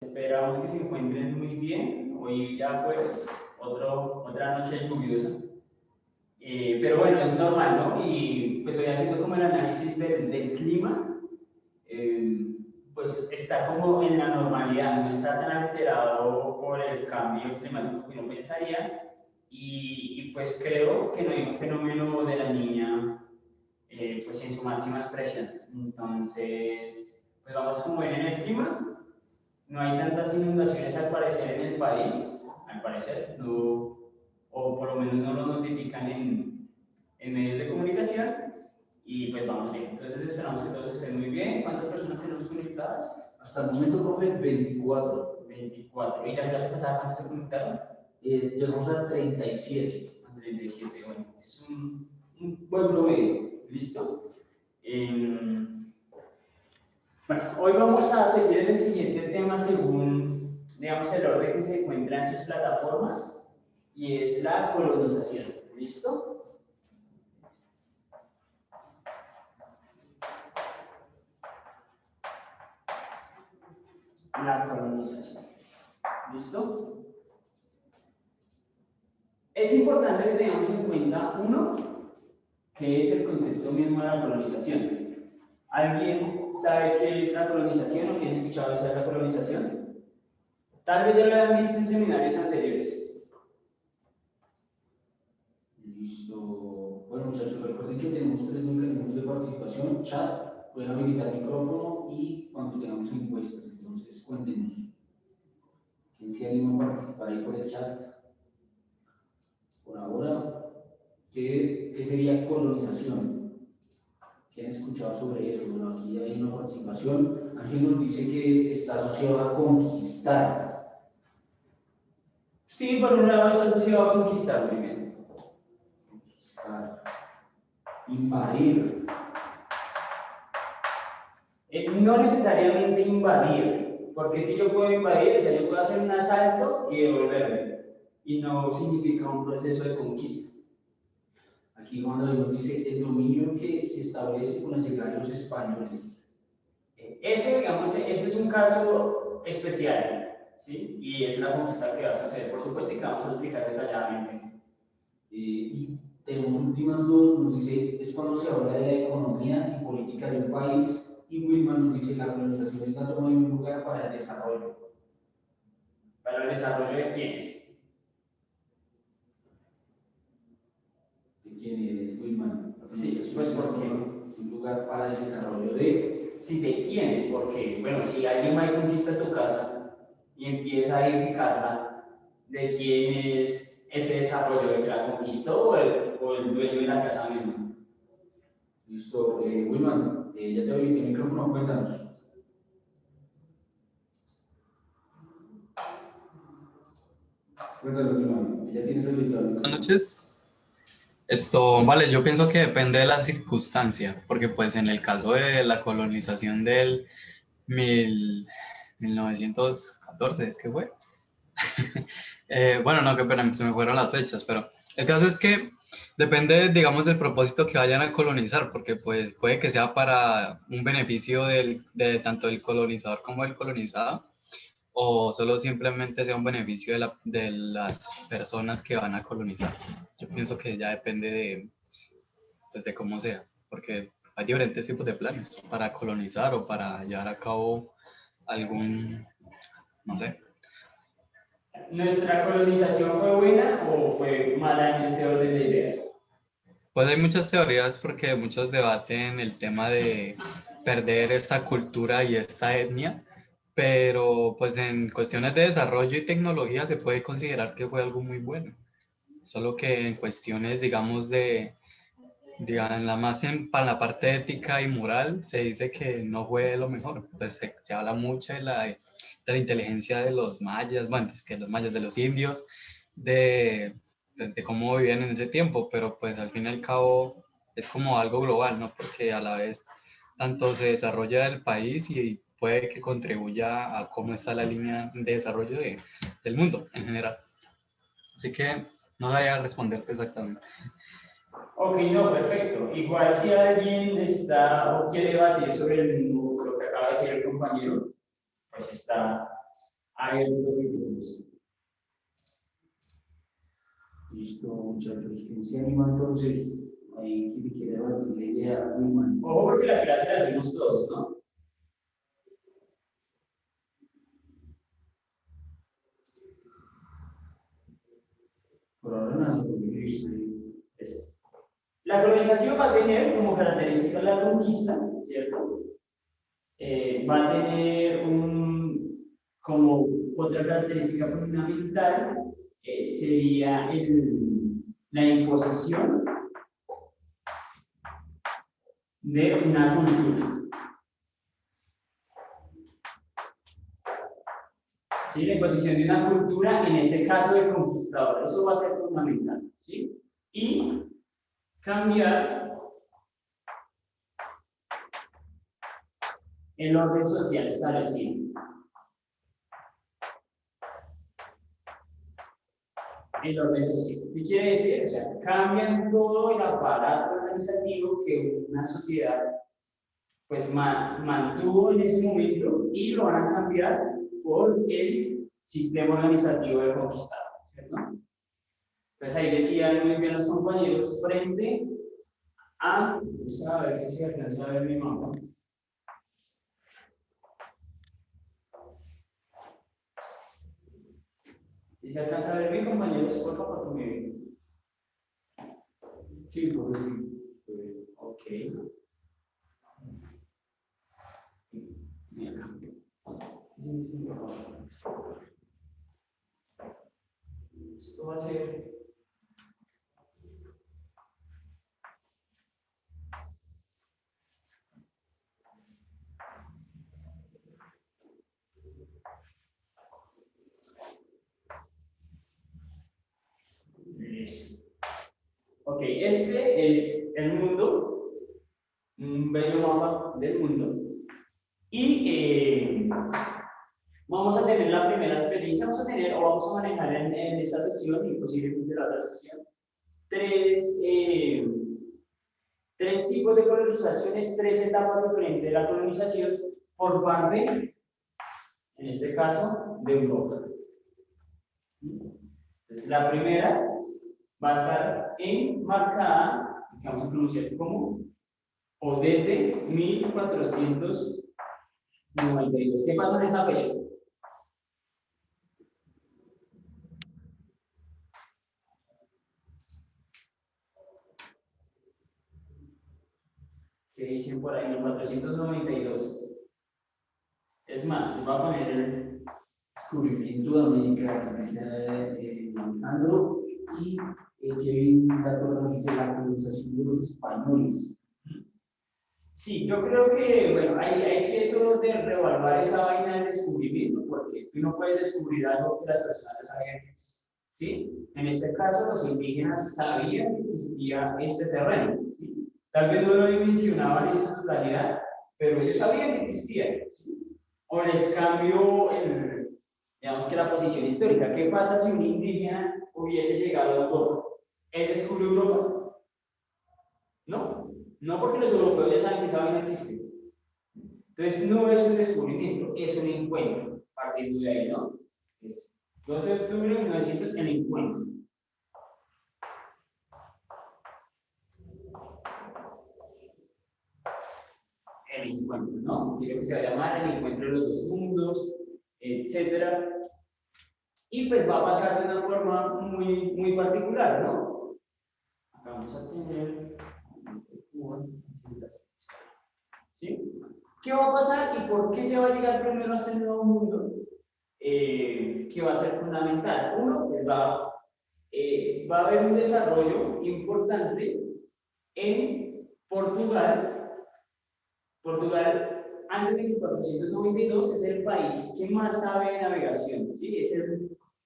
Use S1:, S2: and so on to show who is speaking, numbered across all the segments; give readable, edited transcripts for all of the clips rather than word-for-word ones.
S1: Esperamos que se encuentren muy bien. Hoy ya jueves, otra noche lluviosa. Pero bueno, es normal, ¿no? Y pues hoy haciendo como el análisis del clima, eh, pues está como en la normalidad, no está tan alterado por el cambio climático que uno pensaría. Pues creo que no hay un fenómeno de la niña pues en su máxima expresión. Entonces, pues vamos como ven en el clima. No hay tantas inundaciones al parecer en el país, al parecer, no, o por lo menos no lo notifican en medios de comunicación, y pues vamos bien. Entonces esperamos que todos estén muy bien. ¿Cuántas personas tenemos conectadas?
S2: Hasta el momento, profe, 24.
S1: 24. ¿Y la clase pasada cuántas se conectaron?
S2: Llegamos a 37.
S1: A 37, bueno, es un buen promedio. ¿Listo? Bueno, hoy vamos a seguir en el siguiente tema según, digamos, el orden que se encuentra en sus plataformas, y es la colonización. ¿Listo? La colonización. ¿Listo? Es importante que tengamos en cuenta, uno, qué es el concepto mismo de la colonización. ¿Alguien sabe qué es la colonización o quién ha escuchado eso de la colonización? Tal vez ya lo hayan visto en seminarios anteriores.
S2: Listo. Bueno, muchachos, recuerden que tenemos 3 mecanismos de participación: chat, pueden habilitar micrófono y cuando tengamos encuestas. Entonces, cuéntenos. ¿Quién se anima a participar ahí por el chat? Por ahora, ¿qué sería colonización? ¿Quién ha escuchado sobre eso? Bueno, aquí hay una participación. Ángel nos dice que está asociado a conquistar.
S1: Sí, por un lado está asociado a conquistar, muy bien.
S2: Conquistar. Invadir.
S1: No necesariamente invadir, porque si yo puedo invadir, o sea, yo puedo hacer un asalto y devolverme, y no significa un proceso de conquista.
S2: Aquí Juan David nos dice el dominio que se establece con la llegada de los españoles.
S1: Eso, digamos, eso es un caso especial, ¿sí? Y es una conquista que va a suceder, por supuesto, y que vamos a explicar detalladamente.
S2: Y tenemos últimas dos, nos dice, es cuando se habla de la economía y política de un país, y Wilman nos dice, la colonización es la toma de un lugar para el desarrollo.
S1: ¿Para el desarrollo de quiénes?
S2: ¿De quién es Wilman?
S1: Sí, pues porque
S2: un lugar para el desarrollo de...
S1: Sí, ¿de quiénes? Porque, bueno, si alguien va y conquista tu casa y empieza a edificarla, ¿de quién es ese desarrollo? ¿De que la conquistó o el dueño de la casa mismo?
S2: Listo, Wilman, ya te abrí el micrófono, cuéntanos. Cuéntanos, Wilman, ya tienes habilitado el micrófono.
S3: Buenas noches. Vale, yo pienso que depende de la circunstancia, porque pues en el caso de la colonización del 1914, ¿es que fue? Bueno, no, qué pena, se me fueron las fechas, pero el caso es que depende, digamos, del propósito que vayan a colonizar, porque pues puede que sea para un beneficio de tanto el colonizador como el colonizado, o solo simplemente sea un beneficio de las personas que van a colonizar. Yo pienso que ya depende pues, de cómo sea, porque hay diferentes tipos de planes para colonizar o para llevar a cabo algún, no sé.
S1: ¿Nuestra colonización fue buena o fue mala en ese orden de ideas?
S3: Pues hay muchas teorías porque muchos debaten el tema de perder esta cultura y esta etnia, pero pues en cuestiones de desarrollo y tecnología se puede considerar que fue algo muy bueno. Solo que en cuestiones, digamos, digamos, para la parte ética y moral, se dice que no fue lo mejor. Pues se habla mucho de la inteligencia de los mayas, bueno, es que los mayas, de los indios, pues, de cómo vivían en ese tiempo, pero pues al fin y al cabo es como algo global, ¿no? Porque a la vez tanto se desarrolla el país y puede que contribuya a cómo está la línea de desarrollo del mundo en general. Así que no sabría responderte exactamente.
S1: Ok, no, perfecto. Igual si alguien está o quiere debatir sobre el mismo, lo que acaba de decir el compañero, pues está abierto a los.
S2: Listo, muchachos, ¿quién se anima entonces? Ahí quiere debatir la idea, Wilman.
S1: Ojo, porque la clase la hacemos todos, ¿no?
S2: Por ahora nada,
S1: Listo. La colonización va a tener como característica la conquista, ¿cierto? Va a tener como otra característica fundamental, sería la imposición de una cultura. ¿Sí? La imposición de una cultura, en este caso de conquistador, eso va a ser fundamental, ¿sí? Y cambiar el orden social establecido. El orden social. ¿Qué quiere decir? O sea, cambian todo el aparato organizativo que una sociedad pues mantuvo en ese momento y lo van a cambiar por el sistema organizativo del conquistado, ¿cierto? Entonces ahí decían muy bien los compañeros, frente a, vamos a ver si se alcanza a ver mi mapa. Si se alcanza a ver mi compañeros, por favor, que me ven. Sí, por sí. Ok. Y acá. Esto va a ser. Listo. Ok, este es el mundo, un bello mapa del mundo. Y vamos a tener la primera experiencia, vamos a tener, o vamos a manejar en esta sesión y posiblemente la otra sesión, tres tipos de colonizaciones, tres etapas diferentes de la colonización por parte, en este caso, de Europa. Entonces, la primera va a estar enmarcada, que vamos a pronunciar como, o desde 1492. ¿Qué pasa en esa fecha? ¿Qué dicen por ahí? 1492. Es más, les voy a poner el
S2: Descubrimiento de América, que decía Alejandro, y Kevin Dato nos dice la colonización de los españoles.
S1: Sí, yo creo que, bueno, hay que eso de reevaluar esa vaina del descubrimiento, porque tú no puedes descubrir algo que las personas ya sabían que existe, ¿sí? En este caso, los indígenas sabían que existía este terreno, ¿sí? Tal vez no lo dimensionaban en su totalidad, pero ellos sabían que existía, ¿sí? O les cambio, digamos que la posición histórica. ¿Qué pasa si un indígena hubiese llegado a Europa? ¿Él descubrió Europa? No, no porque los europeos ya saben que esa vaina existe. Entonces no es un descubrimiento, es un encuentro, partiendo de ahí, ¿no? Es 12 de octubre de 1900, el encuentro. El encuentro, ¿no? Quiero que se va a llamar el encuentro de los dos mundos, etcétera. Y pues va a pasar de una forma muy particular, ¿no? Acá vamos a tener. ¿Sí? ¿Qué va a pasar y por qué se va a llegar primero a este nuevo mundo? Que va a ser fundamental. Uno, pues va a haber un desarrollo importante en Portugal. Portugal, antes de 1492, es el país que más sabe de navegación, ¿sí? Es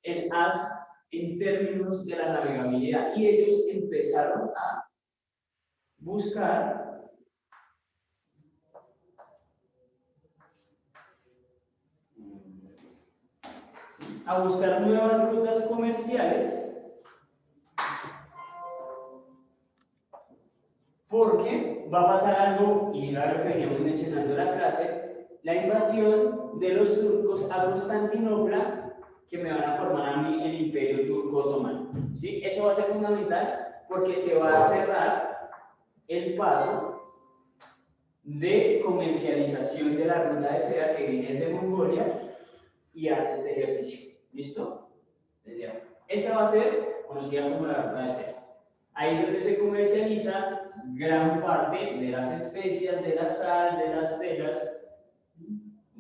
S1: el as en términos de la navegabilidad. Y ellos empezaron buscar a buscar nuevas rutas comerciales, porque va a pasar algo, y era lo que veníamos mencionando en la clase, la invasión de los turcos a Constantinopla, que me van a formar a mí el Imperio Turco Otomano. ¿Sí? Eso va a ser fundamental porque se va a cerrar el paso de comercialización de la ruta de seda que viene desde Mongolia y hace este ejercicio. ¿Listo? Esta va a ser conocida como la ruta de seda. Ahí es donde se comercializa gran parte de las especias, de la sal, de las telas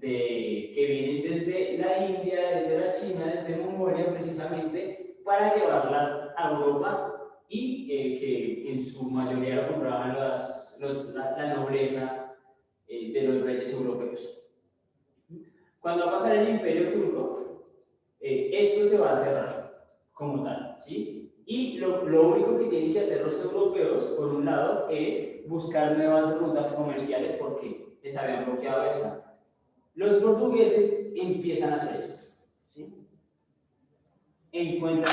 S1: que vienen desde la India, desde la China, desde Mongolia, precisamente para llevarlas a Europa y que en su mayoría lo compraban la nobleza de los reyes europeos. Cuando va a pasar el Imperio Turco, esto se va a cerrar como tal, ¿sí? Y lo único que tienen que hacer los europeos, por un lado, es buscar nuevas rutas comerciales porque les habían bloqueado esta. Los portugueses empiezan a hacer esto, ¿sí? Encuentran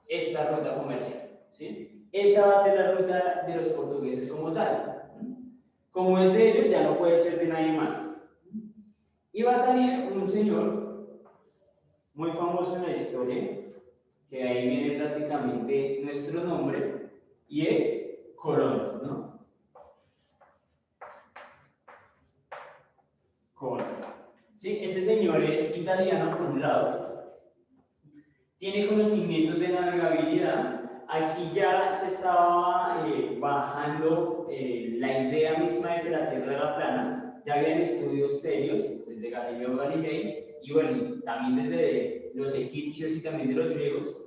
S1: esta ruta comercial, ¿sí? Esa va a ser la ruta de los portugueses como tal. Como es de ellos, ya no puede ser de nadie más. Y va a salir un señor muy famoso en la historia, que ahí viene prácticamente nuestro nombre, y es Colón, ¿no? Colón. ¿Sí? Ese señor es italiano por un lado, tiene conocimientos de navegabilidad. Aquí ya se estaba bajando la idea misma de que la Tierra era plana. Ya habían estudios serios desde Galileo Galilei y bueno, también desde los egipcios y también de los griegos,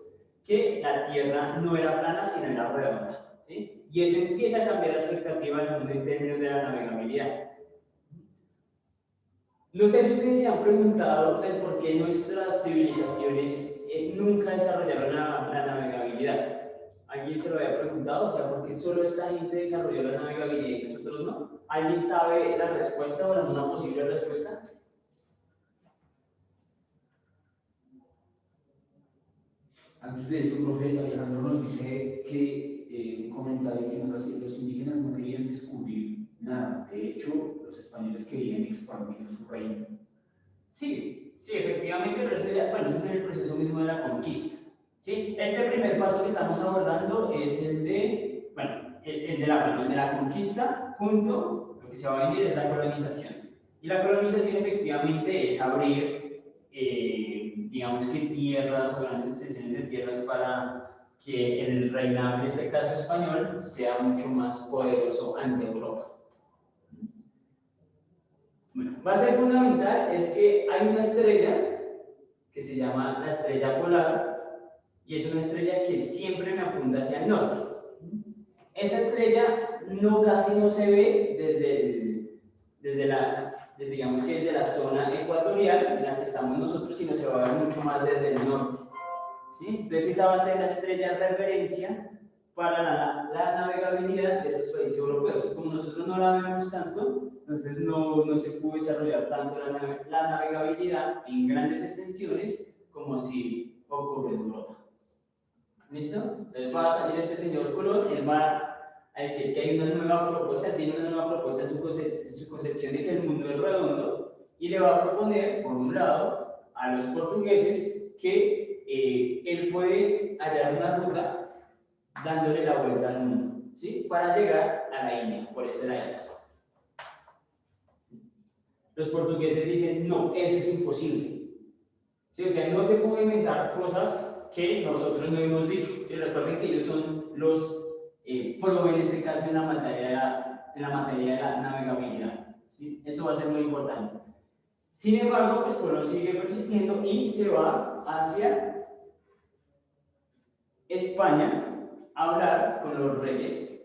S1: que la Tierra no era plana sino era redonda, ¿sí? Y eso empieza a cambiar la expectativa del mundo en términos de la navegabilidad. No sé si ustedes se han preguntado el por qué nuestras civilizaciones nunca desarrollaron la navegabilidad. ¿Alguien se lo había preguntado? O sea, ¿por qué solo esta gente desarrolló la navegabilidad y nosotros no? ¿Alguien sabe la respuesta o una posible respuesta?
S2: Antes de eso, profe, Alejandro nos dice que un comentario que nos hace, los indígenas no querían descubrir nada. De hecho, los españoles querían expandir su reino.
S1: Sí, sí, efectivamente, pero eso ya, bueno, es el proceso mismo de la conquista. ¿Sí? Este primer paso que estamos abordando es el de, bueno, el de la conquista junto, lo que se va a venir es la colonización. Y la colonización efectivamente es abrir, digamos que tierras o grandes extensiones de tierras para que el reinado, en este caso español, sea mucho más poderoso ante Europa. Bueno, va a ser fundamental es que hay una estrella que se llama la estrella polar y es una estrella que siempre me apunta hacia el norte. Esa estrella casi no se ve digamos que desde la zona ecuatorial en la que estamos nosotros, sino se va a ver mucho más desde el norte. ¿Sí? Entonces esa va a ser la estrella de referencia para la navegabilidad de esos países europeos. Como nosotros no la vemos tanto, entonces no se pudo desarrollar tanto la navegabilidad en grandes extensiones como si ocurre en Europa. ¿Listo? Entonces va a salir ese señor Colón, él va a decir que hay una nueva propuesta, tiene una nueva propuesta en su concepción de que el mundo es redondo, y le va a proponer, por un lado, a los portugueses que él puede hallar una ruta dándole la vuelta al mundo, ¿sí? Para llegar a la India, por este lado. Los portugueses dicen, no, eso es imposible. ¿Sí? O sea, no se puede inventar cosas que nosotros no hemos dicho. Y recuerden que ellos son los pro en este caso en la materia de la navegabilidad. ¿Sí? Eso va a ser muy importante. Sin embargo, pues Colón sigue persistiendo y se va hacia España a hablar con los reyes.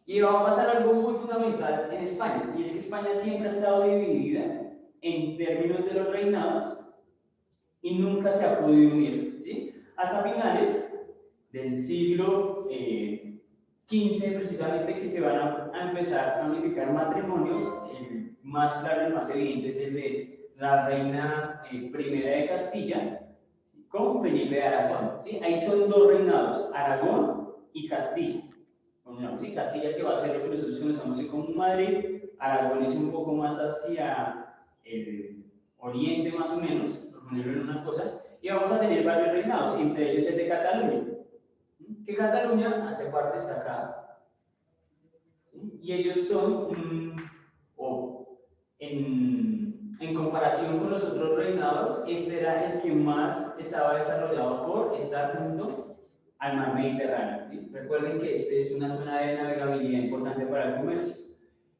S1: Y va a pasar algo muy fundamental en España, y es que España siempre ha estado dividida en términos de los reinados y nunca se ha podido unir, ¿sí? Hasta finales del siglo XV, precisamente, que se van a empezar a unificar matrimonios. El más claro, el más evidente es el de la reina primera de Castilla con Felipe de Aragón, ¿sí? Ahí son dos reinados, Aragón y Castilla. ¿Sí? Castilla, que va a ser lo que nosotros conocemos como Madrid, Aragón es un poco más hacia el oriente más o menos, por ponerlo en una cosa, y vamos a tener varios reinados, entre ellos el de Cataluña, que Cataluña hace parte, está acá, ¿sí? Y ellos son, en comparación con los otros reinados, este era el que más estaba desarrollado por estar junto al mar Mediterráneo. ¿Sí? Recuerden que esta es una zona de navegabilidad importante para el comercio.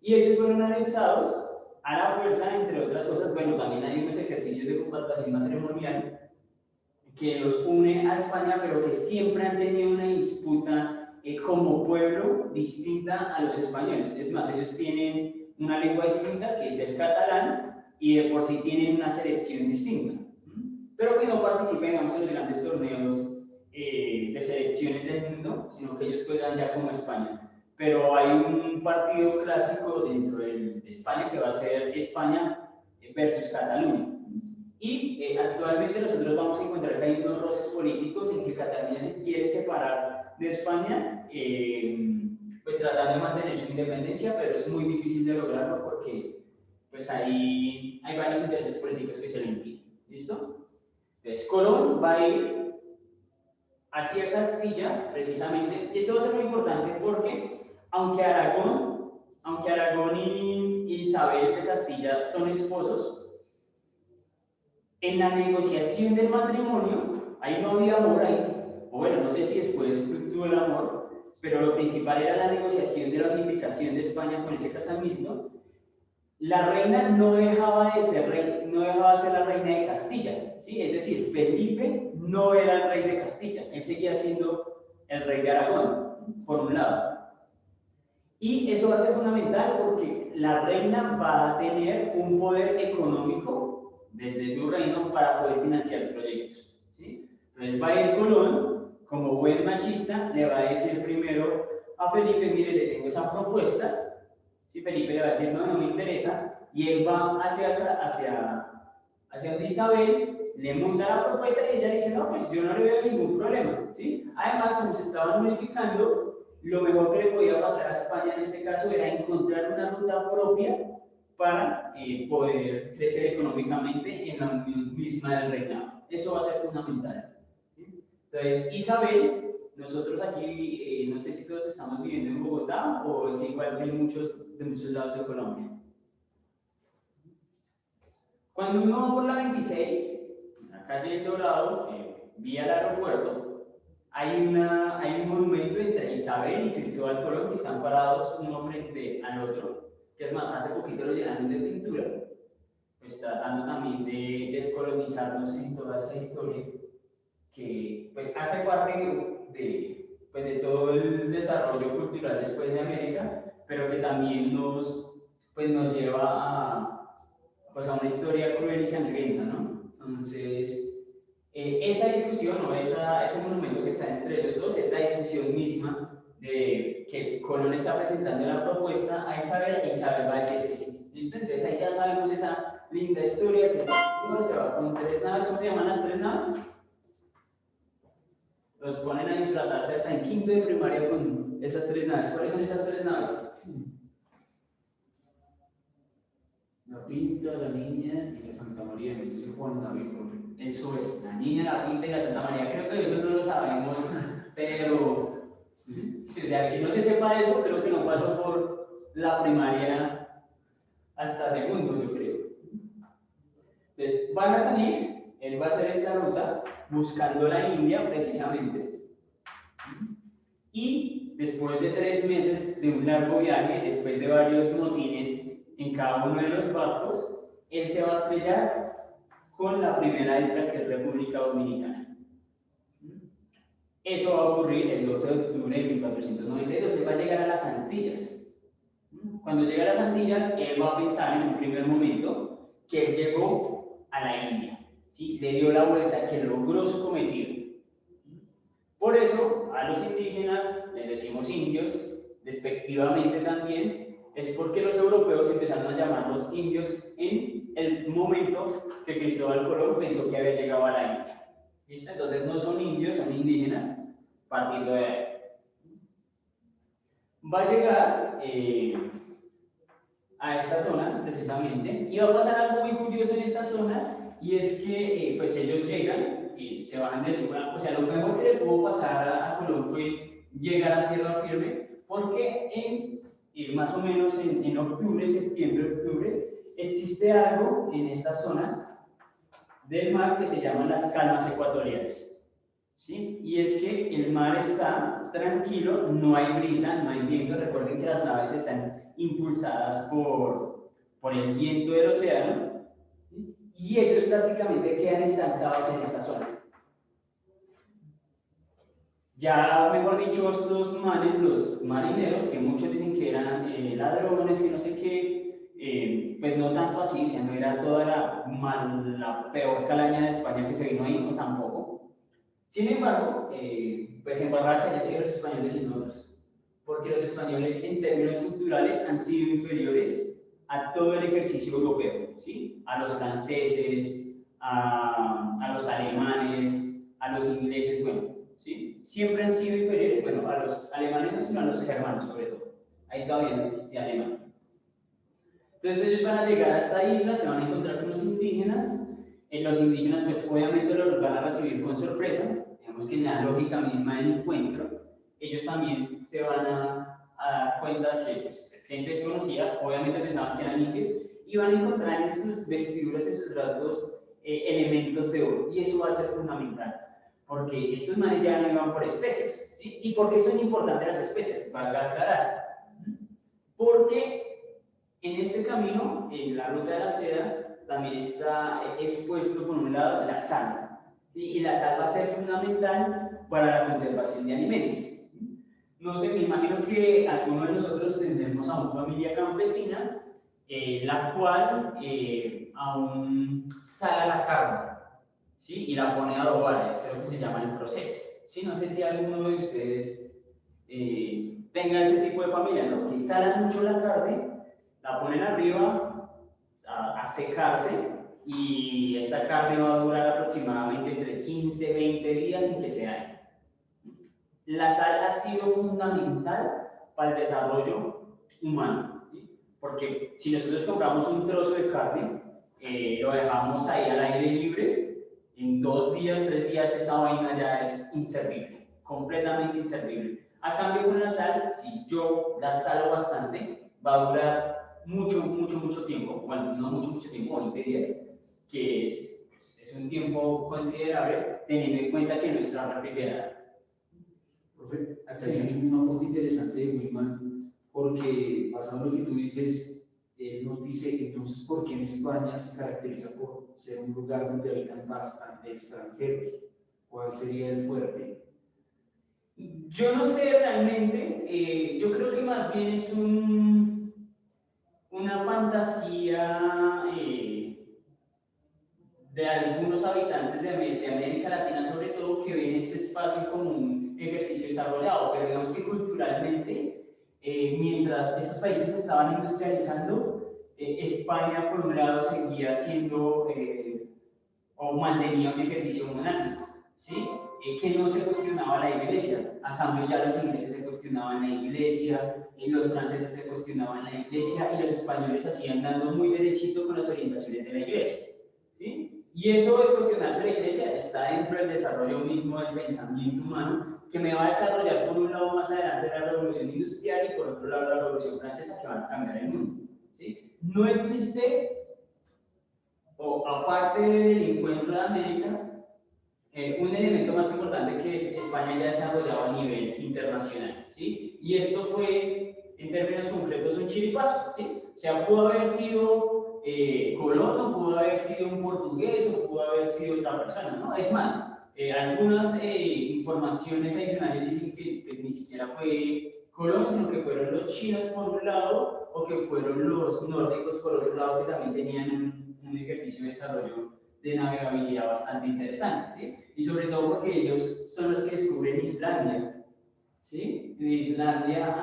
S1: Y ellos fueron anexados a la fuerza, entre otras cosas. Bueno, también hay unos ejercicios de compactación matrimonial que los une a España, pero que siempre han tenido una disputa como pueblo distinta a los españoles. Es más, ellos tienen una lengua distinta, que es el catalán, y de por sí tienen una selección distinta, pero que no participan, digamos, en los grandes torneos de selecciones del mundo, sino que ellos juegan ya como España. pero hay un partido clásico dentro de España que va a ser España versus Cataluña. Y actualmente nosotros vamos a encontrar que hay unos roces políticos en que Cataluña se quiere separar de España, pues tratando de mantener su independencia, pero es muy difícil de lograrlo porque pues hay varios intereses políticos que se le impiden. ¿Listo? Entonces Colón va a ir hacia Castilla, precisamente. Esto va a ser muy importante porque, aunque Aragón y Isabel de Castilla son esposos, en la negociación del matrimonio, ahí no había amor ahí, o bueno, no sé si después tuvo el amor, pero lo principal era la negociación de la unificación de España con ese casamiento. La reina no dejaba de ser la reina de Castilla, ¿sí? Es decir, Felipe no era el rey de Castilla, él seguía siendo el rey de Aragón, por un lado. Y eso va a ser fundamental porque la reina va a tener un poder económico desde su reino para poder financiar proyectos, ¿sí? Entonces va a ir Colón, como buen machista, le va a decir primero a Felipe, mire, le tengo esa propuesta. Si Felipe le va a decir, no, no me interesa, y él va hacia Isabel, le monta la propuesta y ella dice, no, pues yo no le veo ningún problema, ¿sí? Además, como se estaban unificando, lo mejor que le podía pasar a España en este caso era encontrar una ruta propia para poder crecer económicamente en la misma del reinado. Eso va a ser fundamental, ¿sí? Entonces, Isabel, nosotros aquí, no sé si todos estamos viviendo en Bogotá o es igual que en de muchos lados de Colombia. Cuando uno va por la 26, en la calle El Dorado, vía el aeropuerto, hay un monumento entre Isabel y Cristóbal Colón que están parados uno frente al otro, que es más, hace poquito lo llenaron de pintura, pues tratando también de descolonizarnos en toda esa historia que pues hace parte de todo el desarrollo cultural después de América, pero que también pues nos lleva pues a una historia cruel y sangrienta, ¿no? Entonces, esa discusión o ese monumento que está entre ellos dos es la discusión misma de que Colón está presentando la propuesta a Isabel y Isabel va a decir que sí. ¿Listo? Entonces ahí ya sabemos esa linda historia que se va con 3 naves. ¿Cómo se llaman las 3 naves? Los ponen a disfrazarse hasta en quinto de primaria con esas 3 naves. ¿Cuáles son esas 3 naves? La Pinta, la Niña y la Santa María. No sé si Juan David, profe. Eso es, la Niña, la Pinta y la Santa María. Creo que eso no lo sabemos, pero sí, o sea, que no se sepa eso, creo que no pasó por la primaria hasta segundo, yo creo. Entonces, van a salir, él va a hacer esta ruta buscando la India precisamente. Y después de 3 meses de un largo viaje, después de varios motines en cada uno de los barcos, él se va a estrellar con la primera isla que es República Dominicana. Eso va a ocurrir el 12 de octubre de 1492, él va a llegar a las Antillas. Cuando llega a las Antillas, él va a pensar en un primer momento que él llegó a la India, ¿sí? Le dio la vuelta, que logró su cometido. Por eso, a los indígenas les decimos indios, despectivamente también, es porque los europeos empezaron a llamarlos indios en el momento que Cristóbal Colón pensó que había llegado a la India. ¿Listo? Entonces no son indios, son indígenas, partiendo de ahí. Va a llegar a esta zona, precisamente, y va a pasar algo muy curioso en esta zona, y es que pues ellos llegan y se bajan del lugar. O sea, lo mejor que le pudo pasar a Colón fue llegar a tierra firme, porque más o menos en octubre, septiembre, octubre, existe algo en esta zona del mar que se llaman las calmas ecuatoriales, ¿sí? Y es que el mar está tranquilo, no hay brisa, no hay viento. Recuerden que las naves están impulsadas por el viento del océano, ¿sí? Y ellos prácticamente quedan estancados en esta zona. Ya, mejor dicho, estos manes, los marineros, que muchos dicen que eran ladrones, que no sé qué, pues no tanto así, o sea, no era toda la peor calaña de España que se vino ahí, no tampoco. Sin embargo, pues en Barranca ya sí los españoles y nosotros. porque los españoles en términos culturales han sido inferiores a todo el ejercicio europeo, ¿sí? A los franceses, a los alemanes, a los ingleses, bueno, ¿sí? Siempre han sido inferiores, bueno, a los alemanes no, sino a los germanos sobre todo. Ahí todavía no existía alemán. Entonces ellos van a llegar a esta isla, se van a encontrar con los indígenas. Los indígenas pues obviamente los van a recibir con sorpresa, digamos que en la lógica misma del encuentro, ellos también se van a dar cuenta que pues, es gente desconocida, obviamente pensaban que eran indios, y van a encontrar en sus vestiduras, en sus rasgos, elementos de oro, y eso va a ser fundamental, porque estos manes ya no iban por especies, ¿sí? ¿Y por qué son importantes las especies? Valga aclarar, porque en este camino, en la ruta de la seda, también está expuesto por un lado la sal, ¿sí? Y la sal va a ser fundamental para la conservación de alimentos. No sé, me imagino que algunos de nosotros tendremos a una familia campesina, la cual aún sala la carne, ¿sí? Y la pone a adobar, creo que se llama el proceso, ¿sí? No sé si alguno de ustedes tenga ese tipo de familia, ¿no? Que salan mucho la carne, la ponen arriba a secarse y esta carne va a durar aproximadamente entre 15 20 días sin que se dañe. La sal ha sido fundamental para el desarrollo humano, ¿sí? Porque si nosotros compramos un trozo de carne, lo dejamos ahí al aire libre, en 2 días, 3 días esa vaina ya es inservible, completamente inservible. A cambio con la sal, si yo la salo bastante, va a durar mucho tiempo, bueno, no mucho tiempo, 20 días, que es un tiempo considerable, teniendo en cuenta que no está refrigerada.
S2: Profe, acá hay un aporte interesante de Wilman, porque basado en lo que tú dices, él nos dice entonces por qué en España se caracteriza por ser un lugar donde habitan bastante extranjeros. ¿Cuál sería el fuerte?
S1: Yo no sé realmente, yo creo que más bien es una fantasía de algunos habitantes de América Latina, sobre todo, que ven este espacio como un ejercicio desarrollado, pero digamos que culturalmente, mientras estos países se estaban industrializando, España, por un lado, seguía siendo o mantenía un ejercicio monástico, ¿sí? Que no se cuestionaba la iglesia. A cambio, ya los ingleses se cuestionaban la iglesia, los franceses se cuestionaban la iglesia y los españoles hacían dando muy derechito con las orientaciones de la iglesia, ¿sí? Y eso de cuestionarse la iglesia está dentro del desarrollo mismo del pensamiento humano, que me va a desarrollar por un lado más adelante la revolución industrial y por otro lado la revolución francesa, que van a cambiar el mundo, ¿sí? No existe, o aparte del encuentro de América, un elemento más importante que España ya desarrollaba a nivel internacional, ¿sí? Y esto fue, en términos concretos, un chiripazo, ¿sí? O sea, pudo haber sido Colón, o pudo haber sido un portugués, o pudo haber sido otra persona, ¿no? Es más, algunas informaciones adicionales dicen que ni siquiera fue Colón, sino que fueron los chinos por un lado, o que fueron los nórdicos por otro lado, que también tenían un ejercicio de desarrollo de navegabilidad bastante interesante, ¿sí? Y sobre todo porque ellos son los que descubren Islandia, ¿sí? De Islandia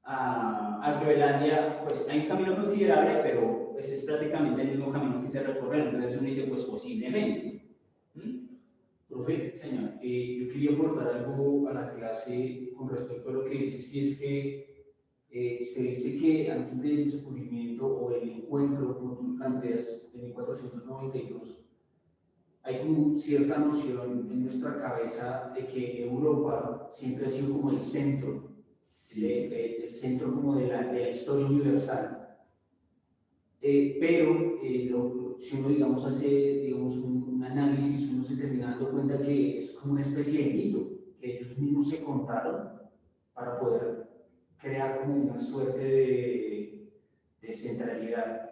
S1: a Groenlandia, pues hay un camino considerable, pero pues, es prácticamente el mismo camino que se recorre, entonces uno dice, pues posiblemente.
S2: Profe, señor, yo quería aportar algo a la clase con respecto a lo que dices, y es que se dice que antes del descubrimiento o el encuentro, como tú planteas, de 1492, hay como cierta noción en nuestra cabeza de que Europa siempre ha sido como el centro,
S1: Sí.
S2: el centro como de la historia universal. Pero si uno, digamos, hace digamos, un análisis, uno se termina dando cuenta que es como una especie de mito que ellos mismos se contaron para poder crear como una suerte de centralidad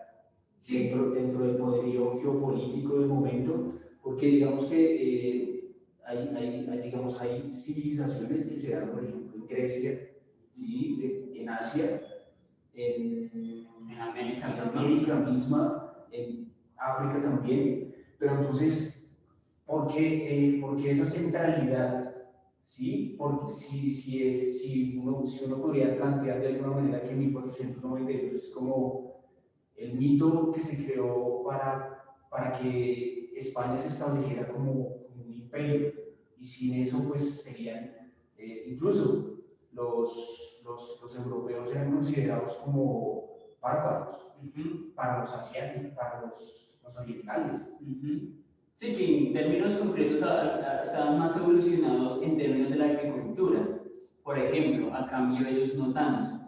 S2: dentro del poderío geopolítico del momento, porque digamos que digamos, hay civilizaciones que se dan, por ejemplo, en Grecia, ¿sí? En Asia, en América misma, en África también, pero entonces, ¿por qué esa centralidad, ¿sí? Porque si uno podría plantear de alguna manera que 1492 es como el mito que se creó para que España se estableciera como un imperio, y sin eso pues serían, incluso los europeos eran considerados como bárbaros para los asiáticos, para los orientales.
S1: Sí, que en términos concretos estaban más evolucionados en términos de la agricultura. Por ejemplo, a cambio ellos no tanto.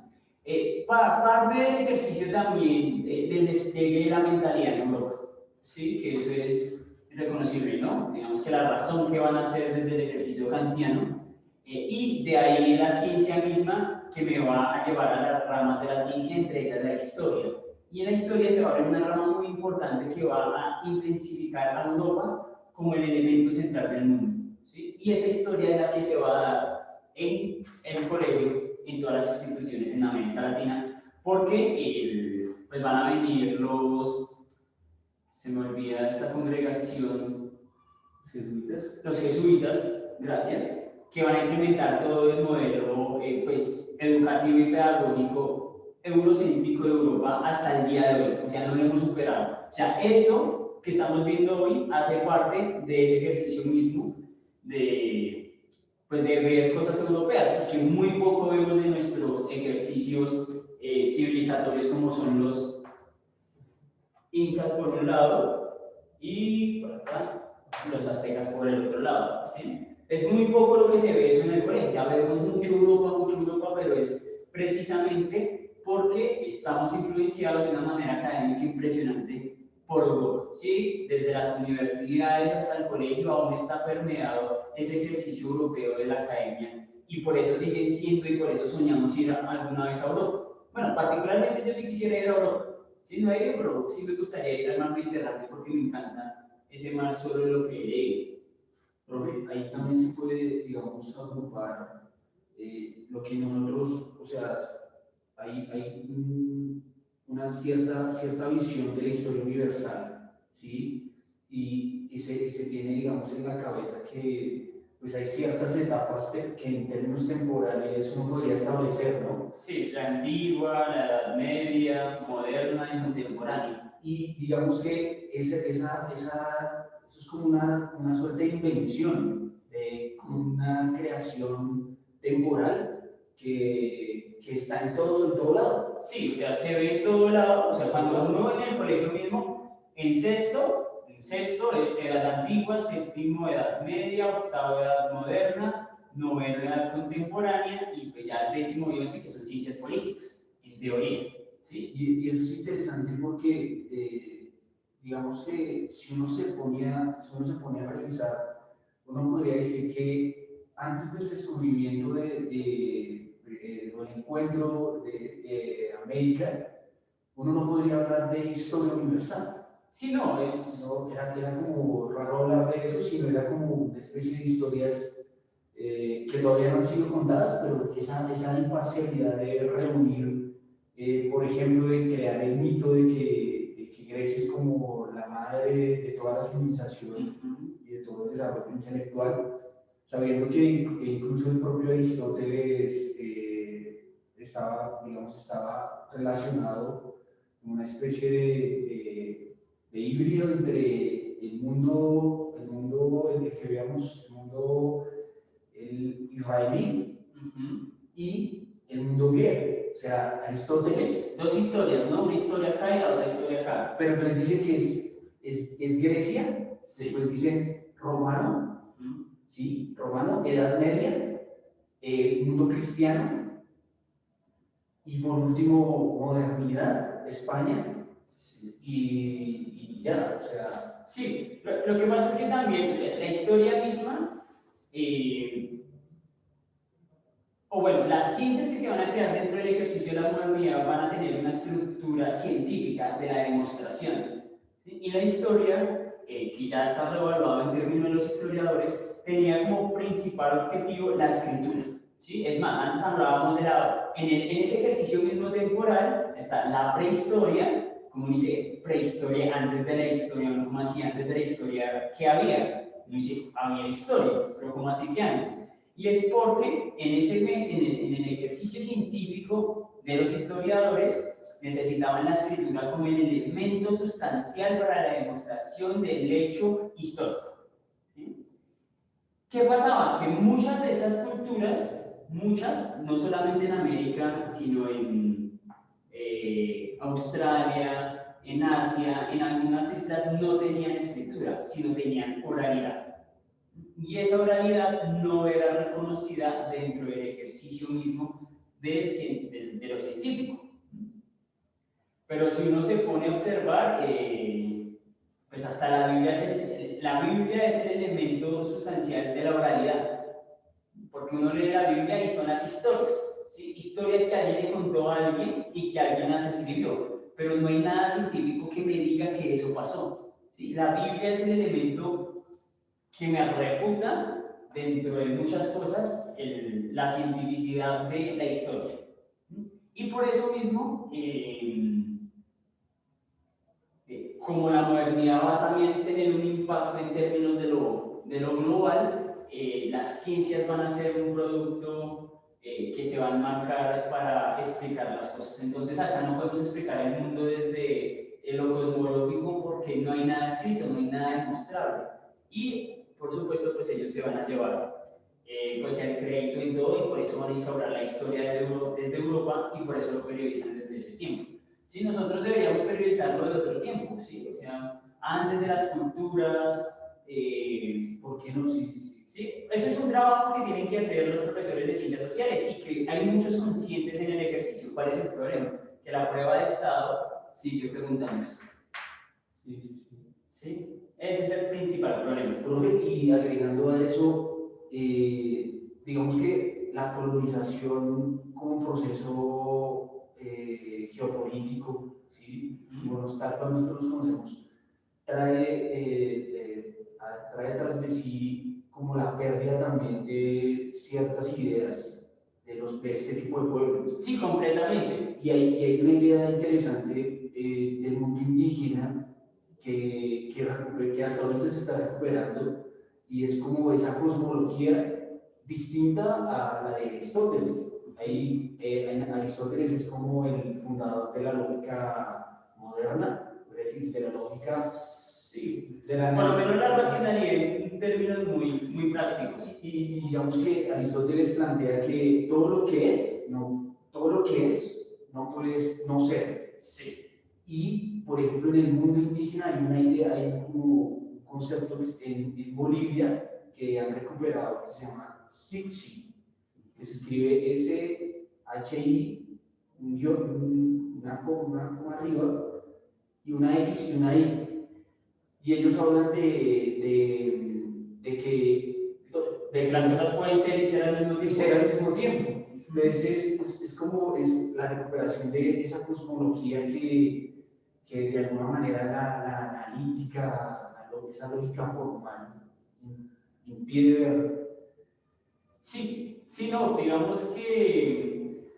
S1: Parte del ejercicio también del despliegue de la mentalidad en Europa, ¿sí? Que eso es reconocible, ¿no? Digamos que la razón que van a hacer desde el ejercicio kantiano, y de ahí la ciencia misma que me va a llevar a las ramas de la ciencia, entre ellas la historia. Y en la historia se va a ver una rama muy importante que va a intensificar a Europa como el elemento central del mundo, ¿sí? Y esa historia es la que se va a dar en el colegio, en todas las instituciones en América Latina, porque pues van a venir se me olvida esta congregación, los jesuitas, gracias, que van a implementar todo el modelo pues, educativo y pedagógico eurocéntrico de Europa hasta el día de hoy, o sea, no lo hemos superado. O sea, esto que estamos viendo hoy hace parte de ese ejercicio mismo pues de ver cosas europeas, porque muy poco vemos de nuestros ejercicios civilizatorios como son los incas por un lado y por acá los aztecas por el otro lado. ¿Sí? Es muy poco lo que se ve eso en el colegio. Ya vemos mucho Europa, pero es precisamente porque estamos influenciados de una manera académica impresionante por Europa. ¿Sí? Desde las universidades hasta el colegio aún está permeado ese ejercicio europeo de la academia, y por eso siguen siendo y por eso soñamos ir alguna vez a Europa. Bueno, particularmente yo sí quisiera ir a Europa. Sí, no he ido, pero sí me gustaría ir al mar Mediterráneo porque me encanta ese mar sobre lo que he leído.
S2: Profe, ahí también se puede, digamos, agrupar lo que nosotros, o sea, hay una cierta visión de la historia universal, ¿sí? Y se tiene, digamos, en la cabeza que pues hay ciertas etapas que en términos temporales uno podría establecer, ¿no?
S1: Sí, la antigua, la Edad Media, moderna y contemporánea.
S2: Y digamos que eso es como una suerte de invención, como una creación temporal que está en todo lado.
S1: Sí, o sea, se ve en todo lado. O sea, cuando uno en el colegio mismo, en sexto es edad antigua, séptimo edad media, octavo edad moderna, noveno edad contemporánea, y pues ya el décimo y once que son ciencias políticas, es teoría. ¿Sí?
S2: Y eso es interesante porque, digamos que si uno se ponía a revisar, uno podría decir que antes del descubrimiento del encuentro de América, uno no podría hablar de historia universal.
S1: Sí, no,
S2: era como raro hablar de eso, sino era como una especie de historias que todavía no han sido contadas, pero esa imparcialidad de reunir, por ejemplo, de crear el mito de que Grecia es como la madre de toda la civilización y de todo el desarrollo intelectual, sabiendo que incluso el propio Aristóteles estaba relacionado con una especie de híbrido entre el mundo el que veamos, el mundo israelí y el mundo griego. O sea, Aristóteles.
S1: Dos historias, ¿no? Una historia acá y la otra historia acá.
S2: Pero entonces dicen que es Grecia, sí. Después dicen romano, ¿sí? Romano, Edad Media, mundo cristiano, y por último, modernidad, España, sí. Y ya, o sea.
S1: Sí, lo que pasa es que también, o sea, la historia misma, o bueno, las ciencias que se van a crear dentro del ejercicio de la modernidad van a tener una estructura científica de la demostración. ¿Sí? Y la historia, que ya está revaluado en términos de los historiadores, tenía como principal objetivo la escritura. ¿Sí? Es más, antes hablábamos en ese ejercicio mismo temporal está la prehistoria, como dice prehistoria antes de la historia, no como así antes de la historia que había. No dice había historia, pero como así que antes. Y es porque en el ejercicio científico de los historiadores necesitaban la escritura como el elemento sustancial para la demostración del hecho histórico. ¿Sí? ¿Qué pasaba? Que muchas de estas culturas, muchas, no solamente en América, sino en Australia, en Asia, en algunas islas no tenían escritura, sino tenían oralidad. Y esa oralidad no era reconocida dentro del ejercicio mismo de lo científico. Pero si uno se pone a observar, pues hasta la Biblia es el elemento sustancial de la oralidad, porque uno lee la Biblia y son las historias, ¿sí? Historias que alguien le contó a alguien y que alguien las escribió, pero no hay nada científico que me diga que eso pasó, ¿sí? La Biblia es el elemento que me refuta, dentro de muchas cosas, la cientificidad de la historia. Y por eso mismo, como la modernidad va también a tener un impacto en términos de lo global, las ciencias van a ser un producto que se va a enmarcar para explicar las cosas. Entonces acá no podemos explicar el mundo desde lo cosmológico porque no hay nada escrito, no hay nada demostrable. Y por supuesto, pues ellos se van a llevar pues el crédito en todo y por eso van a instaurar la historia desde Europa y por eso lo periodizan desde ese tiempo. Sí, nosotros deberíamos periodizarlo de otro tiempo, ¿sí? O sea, antes de las culturas,
S2: ¿por qué no?
S1: Sí, eso es un trabajo que tienen que hacer los profesores de ciencias sociales y que hay muchos conscientes en el ejercicio. ¿Cuál es el problema? Que la prueba de Estado sigue preguntando eso. Sí, ese es el principal problema.
S2: Profe, y agregando a eso, digamos que la colonización como proceso geopolítico, ¿sí? Bueno, tal cual nosotros conocemos, trae tras de sí como la pérdida también de ciertas ideas de este tipo de pueblos.
S1: Sí, completamente.
S2: Y hay una idea interesante del mundo indígena que hasta ahorita se está recuperando, y es como esa cosmología distinta a la de Aristóteles. Ahí Aristóteles es como el fundador de la lógica moderna, es decir, de la lógica, sí, de la...
S1: Por lo menos la racionalidad en términos muy prácticos.
S2: Y digamos que Aristóteles plantea que todo lo que es no puedes no ser.
S1: Sí.
S2: Y, por ejemplo, en el mundo indígena hay una idea, hay como un concepto en Bolivia que han recuperado que se llama Sixi, que se escribe S-H-I, una coma arriba, y una X y una Y. Y ellos hablan de que
S1: las cosas pueden ser y ser
S2: al mismo tiempo. Entonces es como la recuperación de esa cosmología que de alguna manera la analítica, esa lógica formal impide ver.
S1: Sí, no, digamos que